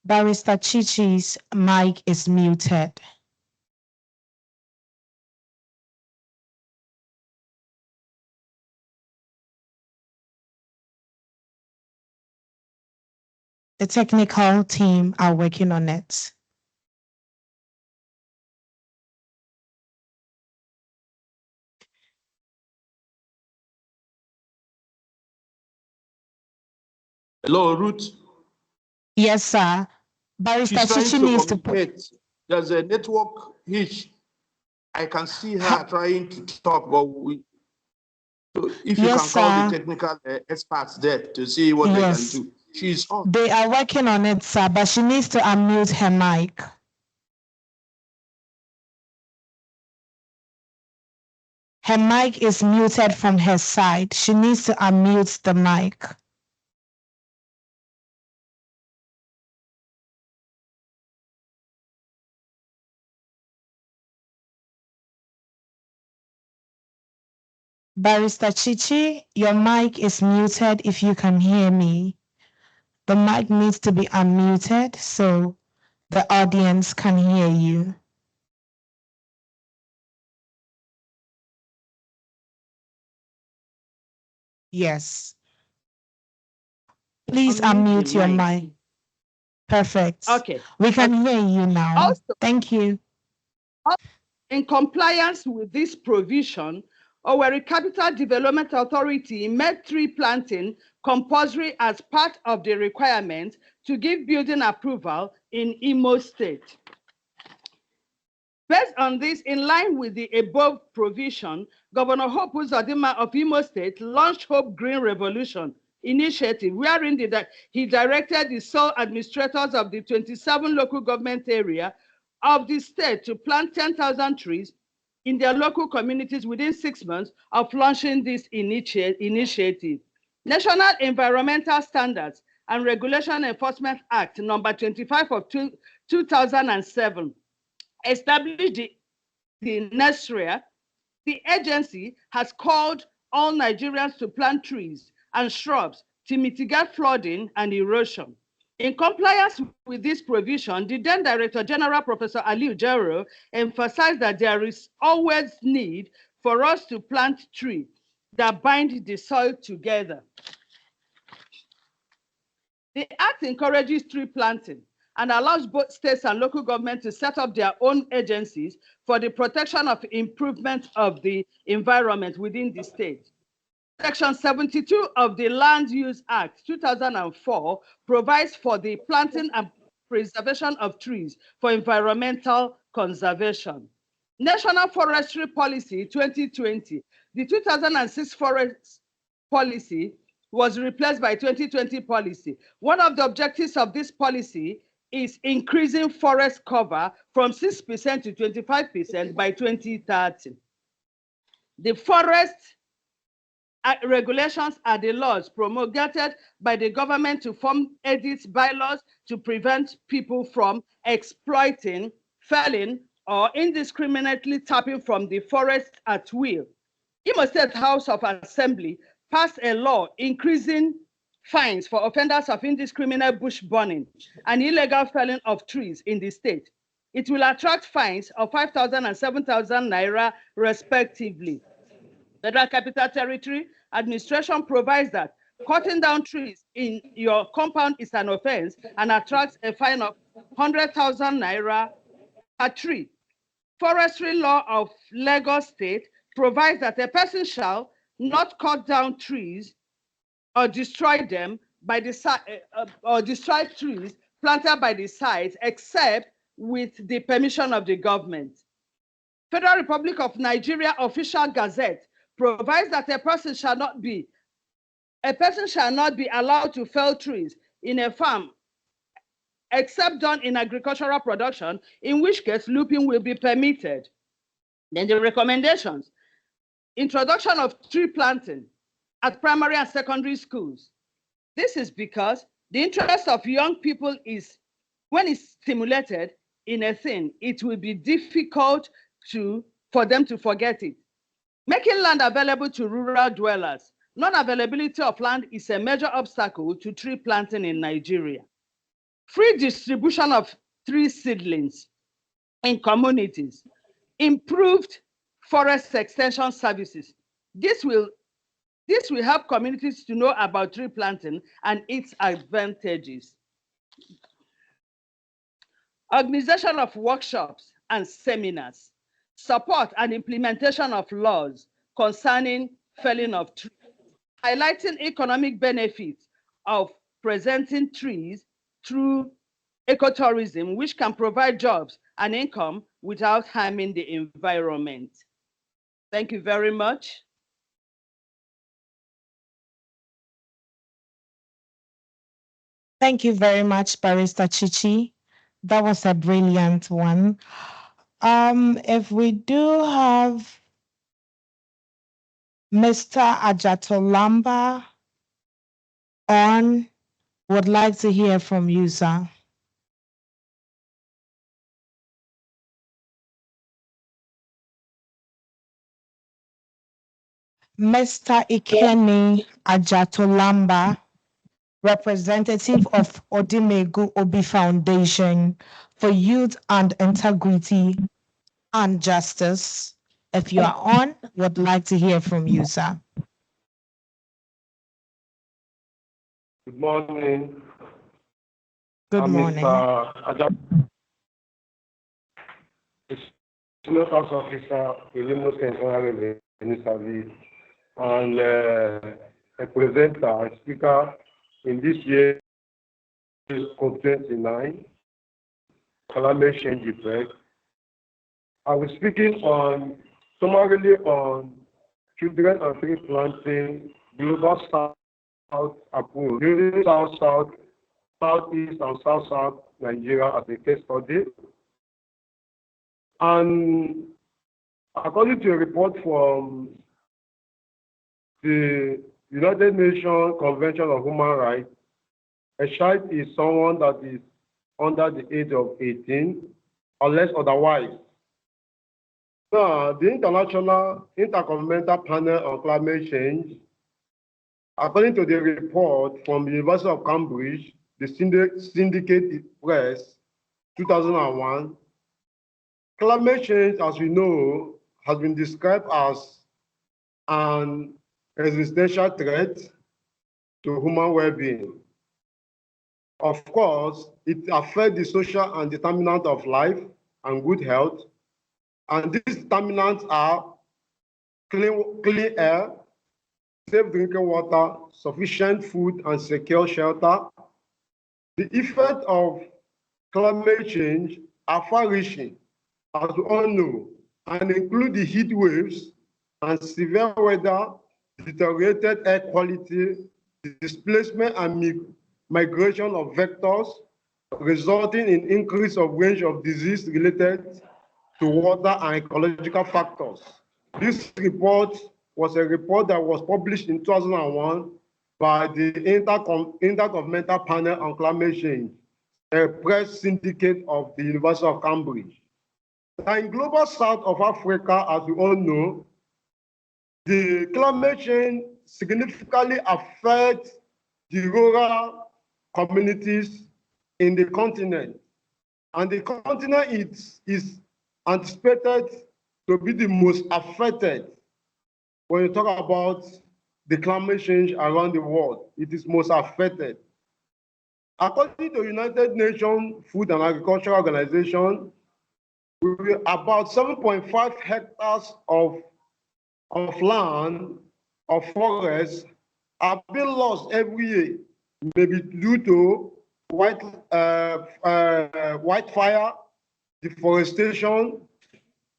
Barrister Chichi's mic is muted. The technical team are working on it. Hello, Ruth. Yes, sir. Barrister Chichi needs to put. There's a network hitch. I can see her trying to talk, but so if you can call the technical experts there to see what they can do. She's on. They are working on it, sir, but she needs to unmute her mic. Her mic is muted from her side. She needs to unmute the mic. Barrister Chichi, your mic is muted if you can hear me. The mic needs to be unmuted so the audience can hear you. Yes. Please unmute your mic. Perfect. Okay. We can hear you now. Also, thank you. In compliance with this provision, our Capital Development Authority made tree planting compulsory as part of the requirement to give building approval in Imo State. Based on this, in line with the above provision, Governor Hope Uzodimma of Imo State launched Hope Green Revolution initiative, wherein he directed the sole administrators of the 27 local government area of the state to plant 10,000 trees in their local communities within 6 months of launching this initiative. National Environmental Standards and Regulation Enforcement Act number 25 of 2007 established the NESRIA. The agency has called all Nigerians to plant trees and shrubs to mitigate flooding and erosion. In compliance with this provision, the then Director General, Professor Aliu Jero, emphasized that there is always need for us to plant trees that bind the soil together. The Act encourages tree planting and allows both states and local governments to set up their own agencies for the protection of improvement of the environment within the state. Section 72 of the Land Use Act 2004 provides for the planting and preservation of trees for environmental conservation. National Forestry Policy 2020, the 2006 Forest Policy was replaced by 2020 policy. One of the objectives of this policy is increasing forest cover from 6% to 25% by 2030. The forest regulations are the laws promulgated by the government to form edits bylaws to prevent people from exploiting, felling, or indiscriminately tapping from the forest at will. Imo State House of Assembly passed a law increasing fines for offenders of indiscriminate bush burning and illegal felling of trees in the state. It will attract fines of 5,000 and 7,000 naira respectively. Federal Capital Territory Administration provides that cutting down trees in your compound is an offense and attracts a fine of 100,000 naira per tree. Forestry law of Lagos State provides that a person shall not cut down trees or destroy them by the or destroy trees planted by the sides except with the permission of the government. Federal Republic of Nigeria Official Gazette provides that a person shall not be allowed to fell trees in a farm except done in agricultural production, in which case looping will be permitted. Then the recommendations: introduction of tree planting at primary and secondary schools. This is because the interest of young people is, when it's stimulated in a thing, it will be difficult for them to forget it. Making land available to rural dwellers. Non-availability of land is a major obstacle to tree planting in Nigeria. Free distribution of tree seedlings in communities. Improved forest extension services. This will help communities to know about tree planting and its advantages. Organization of workshops and seminars. Support and implementation of laws concerning felling of trees. Highlighting economic benefits of presenting trees through ecotourism, which can provide jobs and income without harming the environment. Thank you very much. Thank you very much, Barrister Chichi. That was a brilliant one. If we do have Mr. Ajatolamba on, would like to hear from you, sir. Mr. EKENE Ajatolamba, representative of Odimegu Obi Foundation for Youth and Integrity and Justice. If you are on, would like to hear from you, sir. Good morning. Good morning. Mr. Senior House Officer, Imo State Revenue Service, and a presenter and speaker in this year's COP29 climate change effect. I was speaking summarily on children and tree planting, global South approach, using South-South, Southeast, and South-South Nigeria as a case study. And according to a report from the United Nations Convention on Human Rights, a child is someone that is under the age of 18, unless otherwise. Now, the International Intergovernmental Panel on Climate Change, according to the report from the University of Cambridge, the Syndicate Press, 2001, climate change, as we know, has been described as an existential threat to human well-being. Of course, it affects the social and determinant of life and good health. And these determinants are clean air, safe drinking water, sufficient food, and secure shelter. The effects of climate change are far-reaching, as we all know, and include the heat waves and severe weather, deteriorated air quality, displacement and migration of vectors, resulting in increase of range of disease related to water and ecological factors. This report was a report that was published in 2001 by the Intergovernmental Panel on Climate Change, a press syndicate of the University of Cambridge. Now, in global south of Africa, as we all know, the climate change significantly affects the rural communities in the continent. And the continent is anticipated to be the most affected when you talk about the climate change around the world. It is most affected. According to United Nations Food and Agriculture Organization, about 7.5 hectares of land, of forests, are being lost every year, maybe due to wildfire, deforestation,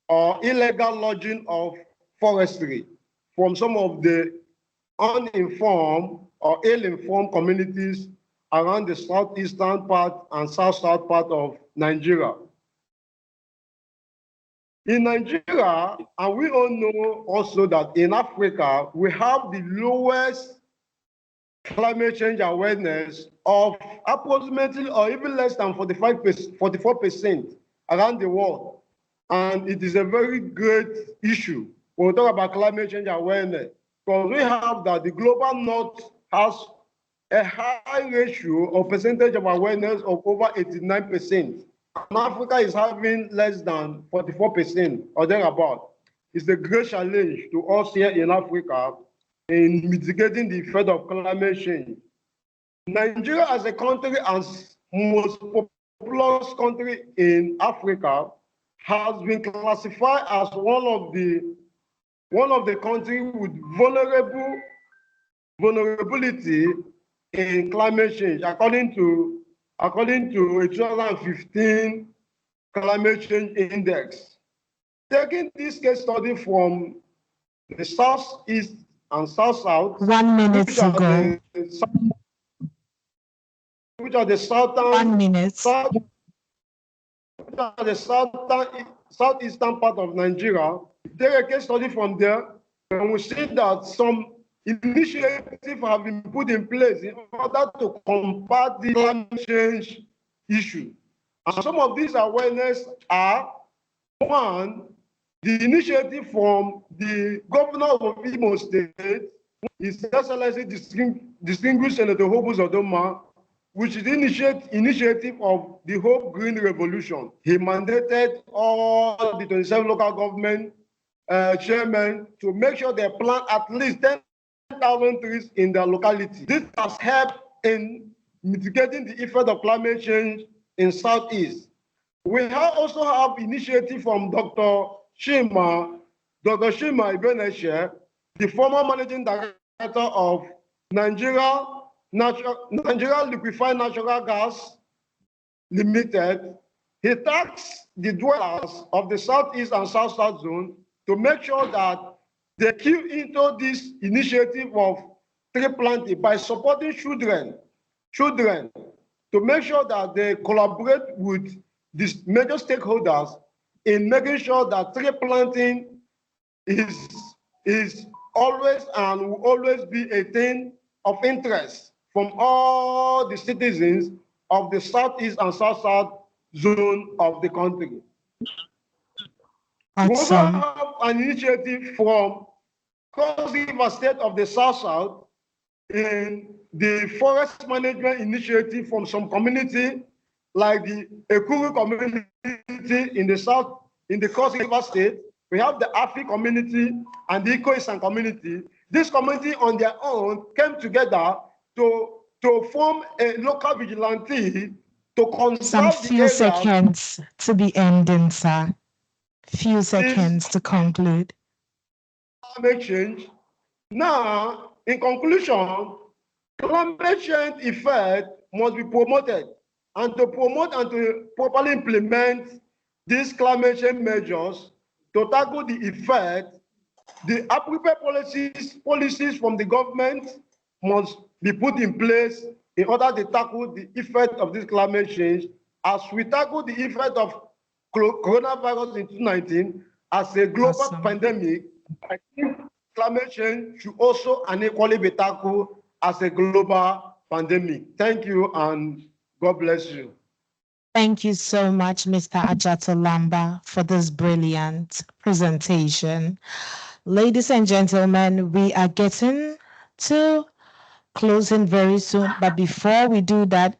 or illegal logging of forestry from some of the uninformed or ill-informed communities around the southeastern part and south-south part of Nigeria. In Nigeria, and we all know also that in Africa, we have the lowest climate change awareness of approximately or even less than 44% around the world. And it is a very great issue when we talk about climate change awareness, because we have that the global north has a high ratio or percentage of awareness of over 89%. And Africa is having less than 44% or thereabout. It's a great challenge to us here in Africa in mitigating the effect of climate change. Nigeria as a country, as most populous country in Africa, has been classified as one of the countries with vulnerability in climate change, according to a 2015 climate change index. Taking this case study from the southeast and south-south, 1 minute to go. Which are the southern, 1 minute. Southeastern part of Nigeria. Take a case study from there, and we see that some initiatives have been put in place in order to combat the climate change issue. And some of these awareness are, one, the initiative from the governor of Imo State, His Excellency Distinguished Senator Uzodimma, which is the initiative of the Hope Green Revolution. He mandated all the 27 local government chairmen to make sure they plant at least 10,000 trees in their locality. This has helped in mitigating the effect of climate change in Southeast. We also have initiative from Dr. Shima Ibeneshe, the former managing director of Nigeria Liquefied Natural Gas Limited. He tasked the dwellers of the Southeast and South-South zone to make sure that they key into this initiative of tree planting by supporting children to make sure that they collaborate with these major stakeholders in making sure that tree planting is always and will always be a thing of interest from all the citizens of the Southeast and South-South zone of the country. Awesome. We also have an initiative from Cross River State of the South-South in the forest management initiative from some community like the Ekuru community in the south, in the Cross River State. We have the Afi community and the Iko-Isan community. This community on their own came together to to form a local vigilante to conserve Some the few areas. seconds to be ending, sir. Few seconds Is to conclude. climate change. Now, in conclusion, climate change effect must be promoted, and to promote and to properly implement these climate change measures to tackle the effect, the appropriate policies from the government must be put in place in order to tackle the effect of this climate change as we tackle the effect of coronavirus in 2019 as a global pandemic. I think climate change should also unequally be tackled as a global pandemic. Thank you and God bless you. Thank you so much, Mr. AJATOLAMBA, for this brilliant presentation. Ladies and gentlemen, we are getting to closing very soon, but before we do that,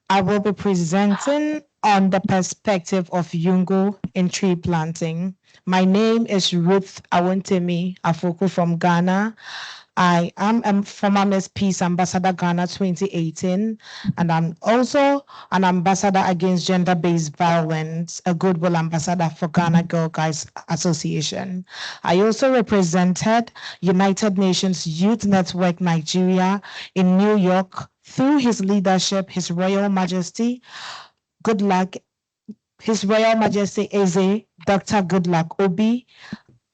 I will be presenting on the perspective of YOUNGO in tree planting. My name is Ruth Afoko from Ghana. I am a former Miss Peace Ambassador Ghana 2018, and I'm also an ambassador against gender-based violence, a goodwill ambassador for Ghana Girl Guides Association. I also represented United Nations Youth Network Nigeria in New York through his leadership, His Royal Majesty Goodluck, His Royal Majesty Eze Dr.Goodluck Obi,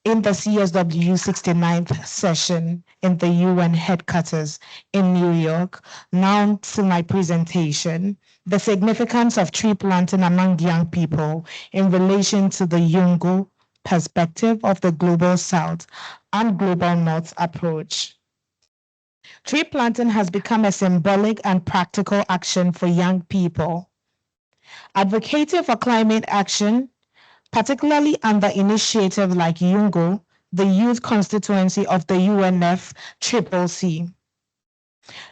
in the CSW 69th session in the UN headquarters in New York. Now to my presentation, the significance of tree planting among young people in relation to the YOUNGO perspective of the Global South and Global North approach. Tree planting has become a symbolic and practical action for young people. Advocating for climate action, particularly under initiatives like YOUNGO, the youth constituency of the UNFCCC.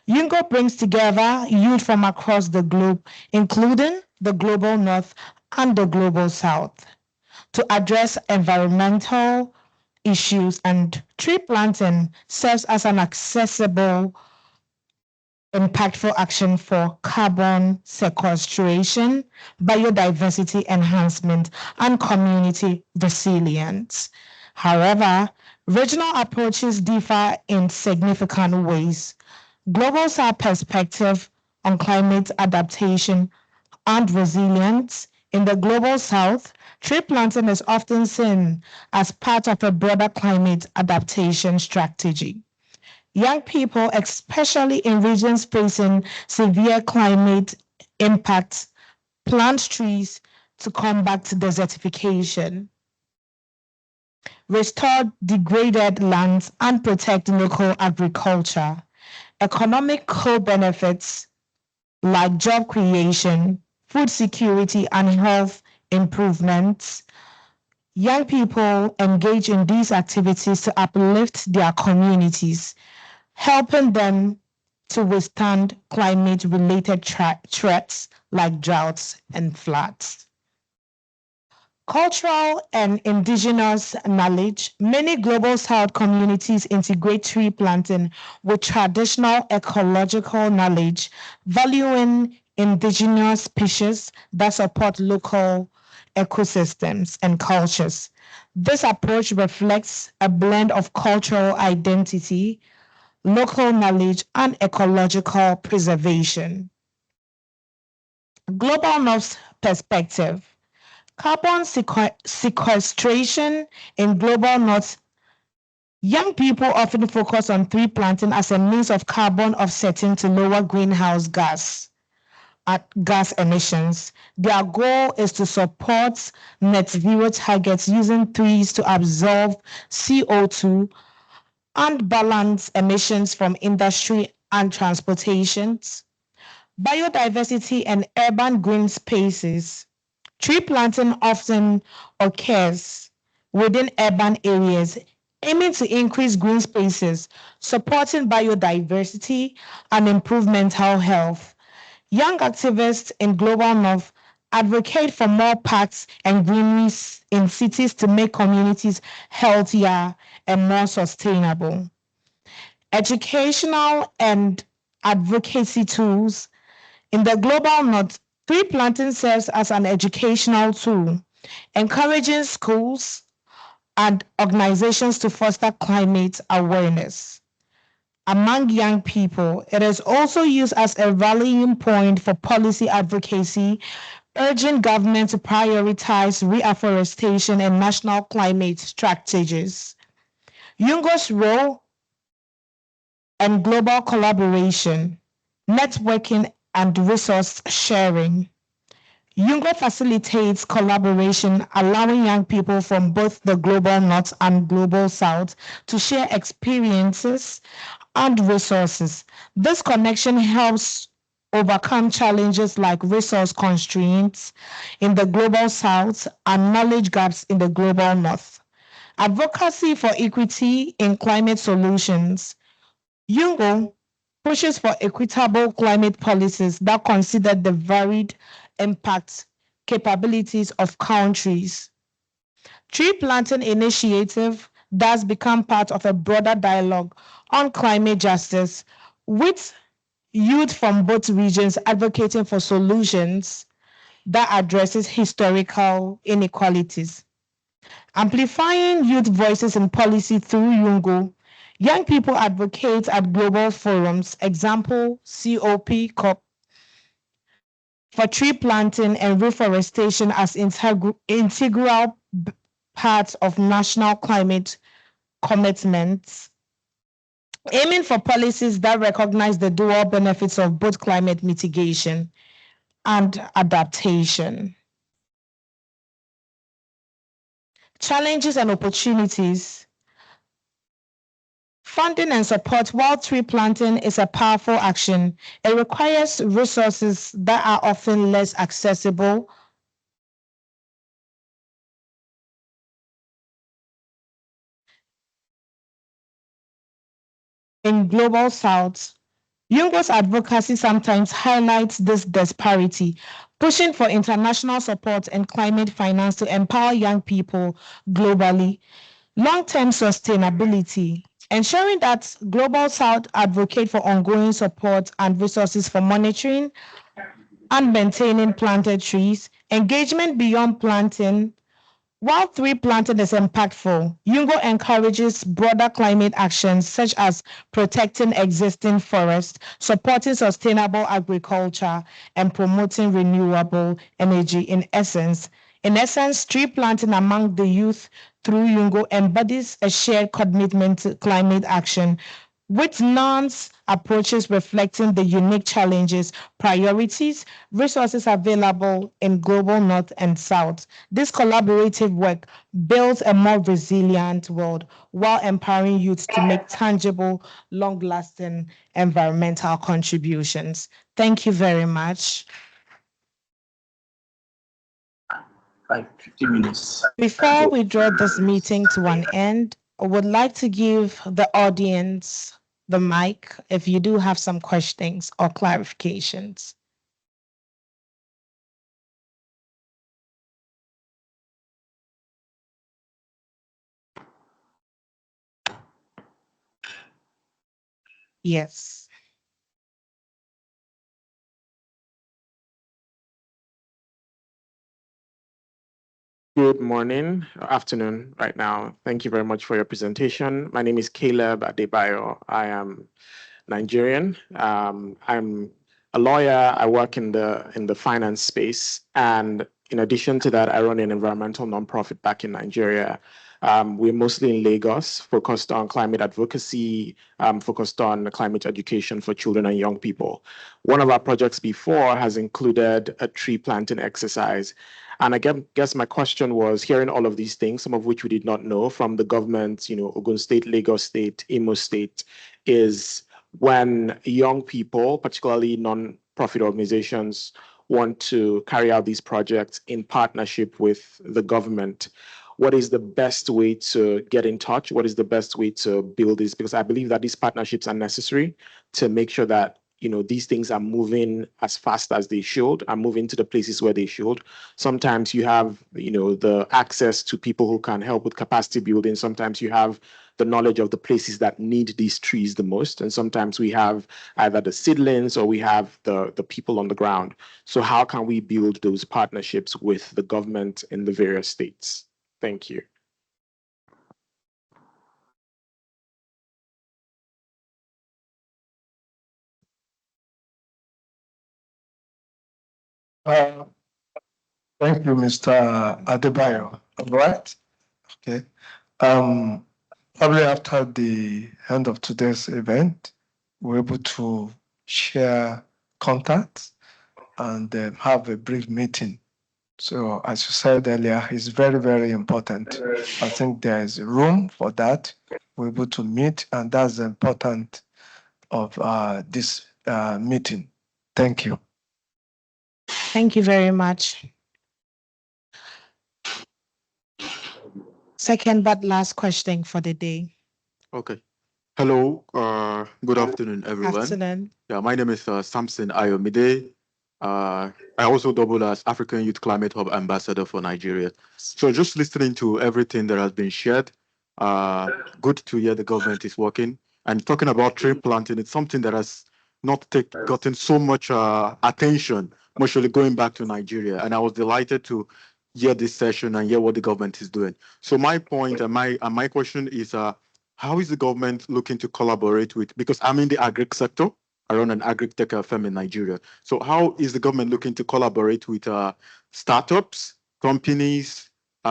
YOUNGO brings together youth from across the globe, including the Global North and the Global South, to address environmental issues, and tree planting serves as an accessible, impactful action for carbon sequestration, biodiversity enhancement, and community resilience. However, regional approaches differ in significant ways. Global South perspective on climate adaptation and resilience. In the Global South, tree planting is often seen as part of a broader climate adaptation strategy. Young people, especially in regions facing severe climate impacts, plant trees to combat desertification, restore degraded lands, and protect local agriculture. Economic co-benefits like job creation, food security, and health improvements. Young people engage in these activities to uplift their communities, helping them to withstand climate-related threats like droughts and floods. Cultural and indigenous knowledge. Many Global South communities integrate tree planting with traditional ecological knowledge, valuing indigenous species that support local ecosystems and cultures. This approach reflects a blend of cultural identity, local knowledge, and ecological preservation. Global North perspective. Carbon sequestration in Global North. Young people often focus on tree planting as a means of carbon offsetting to lower greenhouse gas emissions. Their goal is to support net zero targets using trees to absorb CO2 and balance emissions from industry and transportation. Biodiversity and urban green spaces. Tree planting often occurs within urban areas, aiming to increase green spaces, supporting biodiversity and improve mental health. Young activists in Global North advocate for more parks and greeneries in cities to make communities healthier and more sustainable. Educational and advocacy tools. In the global north, tree planting serves as an educational tool, encouraging schools and organizations to foster climate awareness. Among young people, it is also used as a rallying point for policy advocacy, urging government to prioritize reforestation and national climate strategies. YOUNGO's role and global collaboration, networking, and resource sharing. YOUNGO facilitates collaboration, allowing young people from both the global north and global south to share experiences and resources. This connection helps overcome challenges like resource constraints in the global south and knowledge gaps in the global north. Advocacy for equity in climate solutions. YOUNGO pushes for equitable climate policies that consider the varied impact capabilities of countries. Tree planting initiative thus become part of a broader dialogue on climate justice, with youth from both regions advocating for solutions that addresses historical inequalities. Amplifying youth voices in policy through YOUNGO, young people advocate at global forums, example COP, for tree planting and reforestation as integral parts of national climate commitments, aiming for policies that recognize the dual benefits of both climate mitigation and adaptation. Challenges and opportunities. Funding and support. While tree planting is a powerful action, it requires resources that are often less accessible in global south. YOUNGO's advocacy sometimes highlights this disparity, pushing for international support and climate finance to empower young people globally. Long-term sustainability, ensuring that Global South advocate for ongoing support and resources for monitoring and maintaining planted trees, engagement beyond planting. While tree planting is impactful, YOUNGO encourages broader climate actions such as protecting existing forests, supporting sustainable agriculture, and promoting renewable energy. In essence, tree planting among the youth through YOUNGO embodies a shared commitment to climate action, with nuanced approaches reflecting the unique challenges, priorities, resources available in global north and south. This collaborative work builds a more resilient world while empowering youth to make tangible, long-lasting environmental contributions. Thank you very much. 50 minutes. Before we draw this meeting to an end, I would like to give the audience the mic if you do have some questions or clarifications. Yes. Good morning, afternoon right now. Thank you very much for your presentation. My name is Caleb Adebayo. I am Nigerian. I'm a lawyer. I work in the finance space. And in addition to that, I run an environmental nonprofit back in Nigeria. We're mostly in Lagos, focused on climate advocacy, focused on climate education for children and young people. One of our projects before has included a tree planting exercise. And I guess my question was, hearing all of these things, some of which we did not know from the government, Ogun State, Lagos State, Imo State, is when young people, particularly non-profit organizations, want to carry out these projects in partnership with the government, what is the best way to get in touch? What is the best way to build this? Because I believe that these partnerships are necessary to make sure that these things are moving as fast as they should, are moving to the places where they should. Sometimes you have, the access to people who can help with capacity building. Sometimes you have the knowledge of the places that need these trees the most. And sometimes we have either the seedlings or we have the people on the ground. So how can we build those partnerships with the government in the various states? Thank you. Thank you, Mr. Adebayo. All right. Okay. Probably after the end of today's event, we're able to share contacts and have a brief meeting. So as you said earlier, it's very, very important. I think there is room for that. We're able to meet, and that's the important of this meeting. Thank you. Thank you very much. Second but last question for the day. Okay. Hello. Good afternoon, everyone. Afternoon. Yeah, my name is Samson Ayomide. I also double as African Youth Climate Hub Ambassador for Nigeria. So just listening to everything that has been shared, good to hear the government is working. And talking about tree planting, it's something that has not gotten so much attention, mostly going back to Nigeria. And I was delighted to hear this session and hear what the government is doing. So my point and my question is, how is the government looking to collaborate with, because I'm in the agri sector, I run an agri-tech firm in Nigeria. So how is the government looking to collaborate with startups, companies,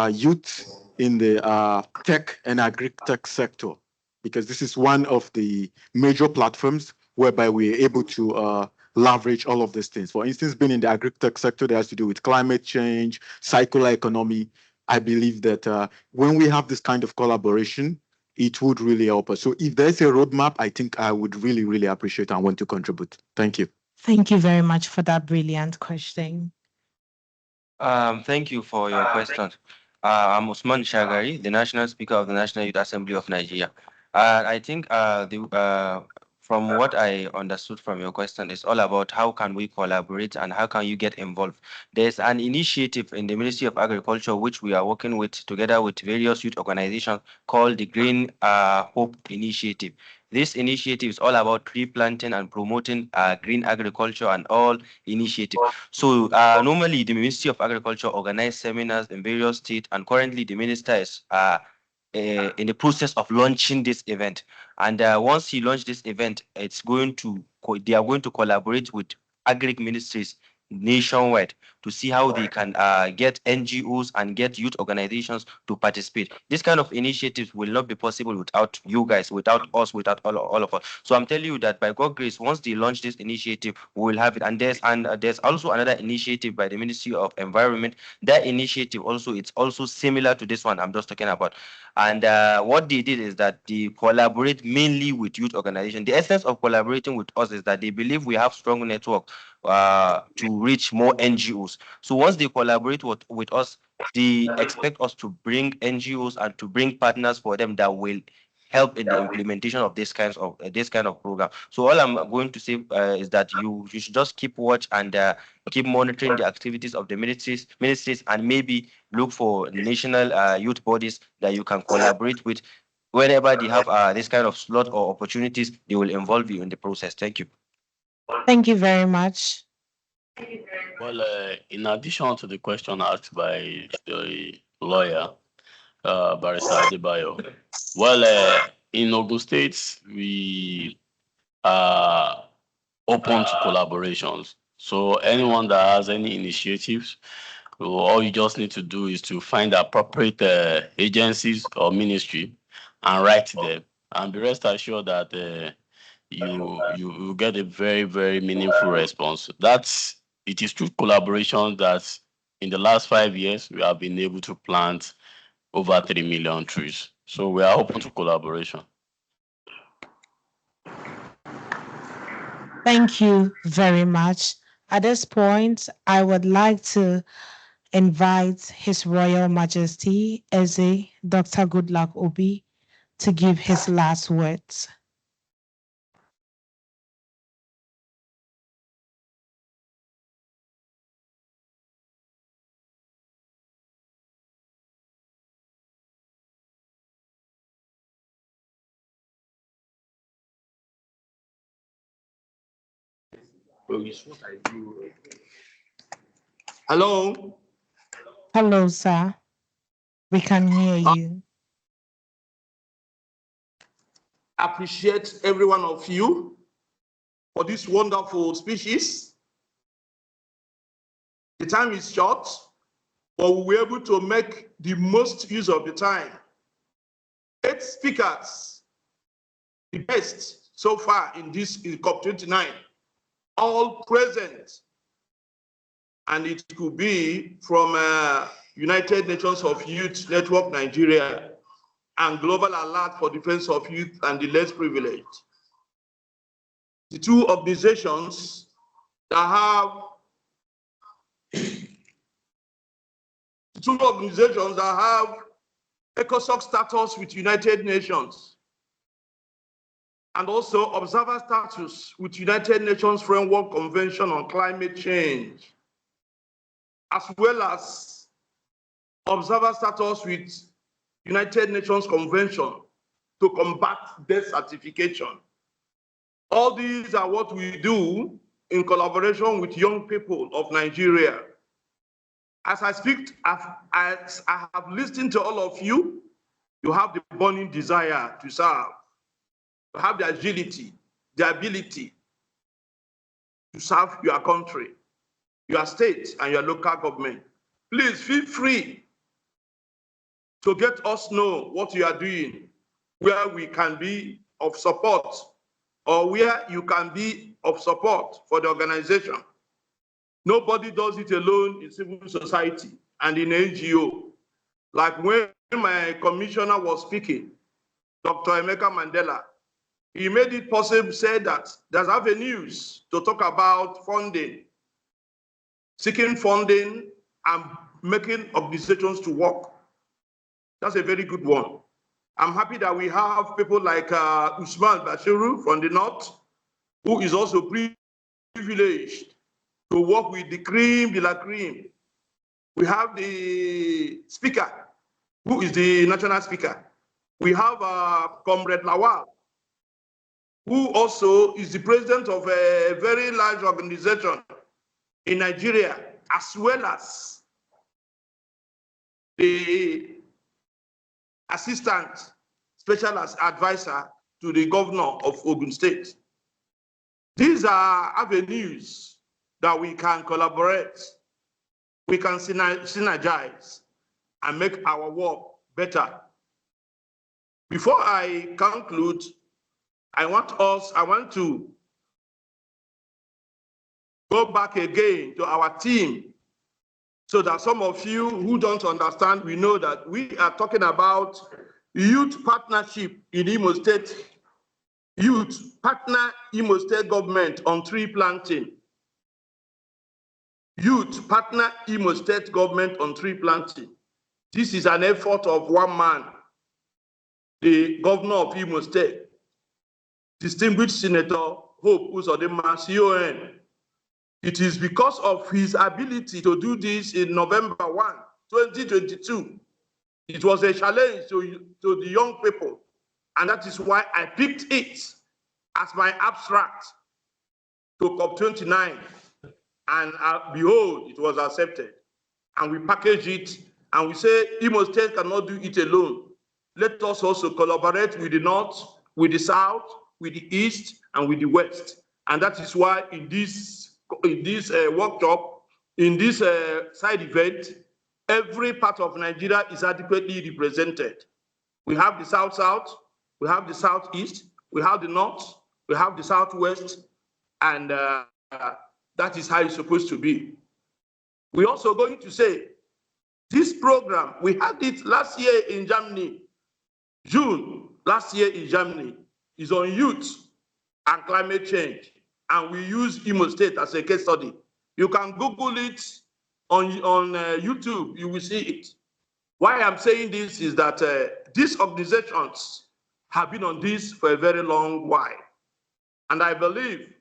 youth in the tech and agri-tech sector? Because this is one of the major platforms whereby we're able to leverage all of these things. For instance, being in the agri-tech sector that has to do with climate change, circular economy, I believe that when we have this kind of collaboration, it would really help us. So if there's a roadmap, I think I would really, really appreciate and want to contribute. Thank you. Thank you very much for that brilliant question. Thank you for your question. I'm Usman Shagari, the National Speaker of the National Youth Assembly of Nigeria. I think from what I understood from your question, it's all about how can we collaborate and how can you get involved. There's an initiative in the Ministry of Agriculture which we are working with together with various youth organizations called the Green Hope Initiative. This initiative is all about tree planting and promoting green agriculture and all initiatives. So normally the Ministry of Agriculture organizes seminars in various states, and currently the minister is in the process of launching this event. And once he launched this event, they are going to collaborate with agri ministries nationwide to see how they can get NGOs and get youth organizations to participate. This kind of initiatives will not be possible without you guys, without us, without all of us. So I'm telling you that by God's grace, once they launch this initiative, we will have it. And there's also another initiative by the Ministry of Environment. That initiative also, it's also similar to this one I'm just talking about. And what they did is that they collaborate mainly with youth organizations. The essence of collaborating with us is that they believe we have strong network to reach more NGOs. So once they collaborate with us, they expect us to bring NGOs and to bring partners for them that will help in the implementation of this kind of program. So all I'm going to say is that you should just keep watch and keep monitoring the activities of the ministries, and maybe look for national youth bodies that you can collaborate with. Whenever they have this kind of slot or opportunities, they will involve you in the process. Thank you. Thank you very much. Well, in addition to the question asked by the lawyer, Barrister Adebayo, well, in Ogun State, we are open to collaborations. So anyone that has any initiatives, all you just need to do is to find appropriate agencies or ministry and write to them. And be rest assured that you get a very, very meaningful response. It is through collaboration that in the last 5 years, we have been able to plant over 3 million trees. So we are open to collaboration. Thank you very much. At this point, I would like to invite His Royal Majesty Eze Dr. Goodluck Obi to give his last words. Hello? Hello, sir. We can hear you. Appreciate every one of you for this wonderful speeches. The time is short, but we were able to make the most use of the time. 8 speakers, the best so far in this COP29, all present. And it could be from United Nations of Youth Network Nigeria and Global Alert for Defense of Youth and the Less Privileged. The 2 organizations that have ECOSOC status with United Nations and also observer status with United Nations Framework Convention on Climate Change, as well as observer status with United Nations Convention to combat desertification. All these are what we do in collaboration with young people of Nigeria. As I speak, as I have listened to all of you, you have the burning desire to serve. You have the agility, the ability to serve your country, your state, and your local government. Please feel free to get us know what you are doing, where we can be of support, or where you can be of support for the organization. Nobody does it alone in civil society and in NGO. Like when my commissioner was speaking, Dr. Emeka Mandela, he made it possible, said that there's avenues to talk about funding, seeking funding and making organizations to work. That's a very good one. I'm happy that we have people like Usman Bashiru from the North, who is also privileged to work with the cream de la cream. We have the speaker, who is the national speaker. We have Comrade LAWAL, who also is the president of a very large organization in Nigeria, as well as the assistant special advisor to the governor of Ogun State. These are avenues that we can collaborate, we can synergize and make our work better. Before I conclude, I want to go back again to our team so that some of you who don't understand, we know that we are talking about youth partnership in Imo State, youth partner Imo State government on tree planting. Youth partner Imo State government on tree planting. This is an effort of one man, the governor of Imo State, distinguished Senator Hope Uzodimma, CON. It is because of his ability to do this in November 1, 2022. It was a challenge to the young people, and that is why I picked it as my abstract to COP29, and behold, it was accepted. And we package it, and we say, Imo State cannot do it alone. Let us also collaborate with the North, with the South, with the East, and with the West. And that is why in this workshop, in this side event, every part of Nigeria is adequately represented. We have the South-South, we have the Southeast, we have the North, we have the Southwest, and that is how it's supposed to be. We're also going to say, this program, we had it last year in Germany, June last year in Germany, is on youth and climate change. And we use Imo State as a case study. You can Google it on YouTube, you will see it. Why I'm saying this is that these organizations have been on this for a very long while. And I believe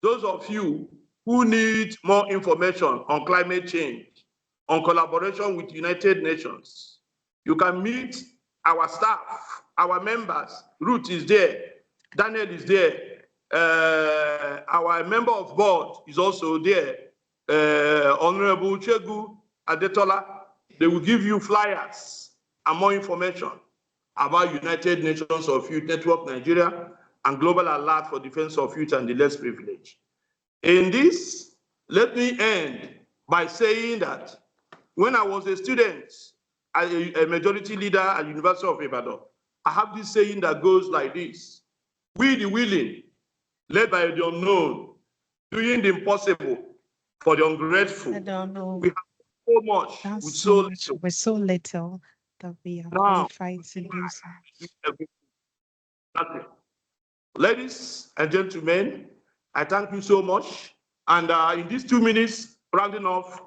those of you who need more information on climate change, on collaboration with United Nations, you can meet our staff, our members. Ruth is there, Daniel is there, Our member of board is also there, Honorable Chegu Adetola. They will give you flyers and more information about United Nations of Youth Network Nigeria and Global Alert for Defense of Youth and the Less Privileged. In this, let me end by saying that when I was a student, a majority leader at University of Ibadan, I have this saying that goes like this: we the willing, led by the unknown, doing the impossible for the ungrateful. I don't know. We have so much That's with so so much. little. We're so little that we are Now, qualified to do so. nothing. Ladies and gentlemen, I thank you so much. And in these 2 minutes, rounding off,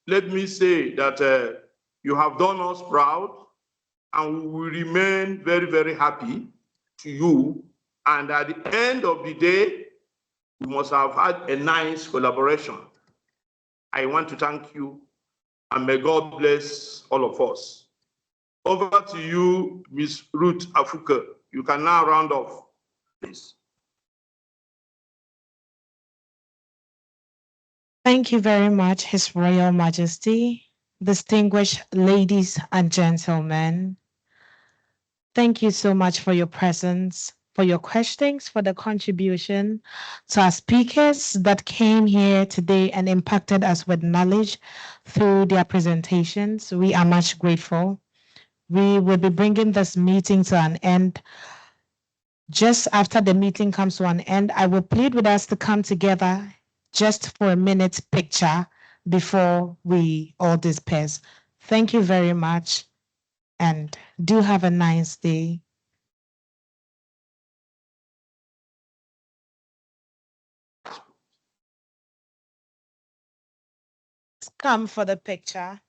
let me say that you have done us proud, and we will remain very, very happy to you. And at the end of the day, we must have had a nice collaboration. I want to thank you, and may God bless all of us. Over to you, Ms. Ruth Afoko. You can now round off, please. Thank you very much, His Royal Majesty, distinguished ladies and gentlemen. Thank you so much for your presence, for your questions, for the contribution to our speakers that came here today and impacted us with knowledge through their presentations. We are much grateful. We will be bringing this meeting to an end. Just after the meeting comes to an end, I will plead with us to come together just for a minute picture before we all disperse. Thank you very much, and do have a nice day. Come for the picture.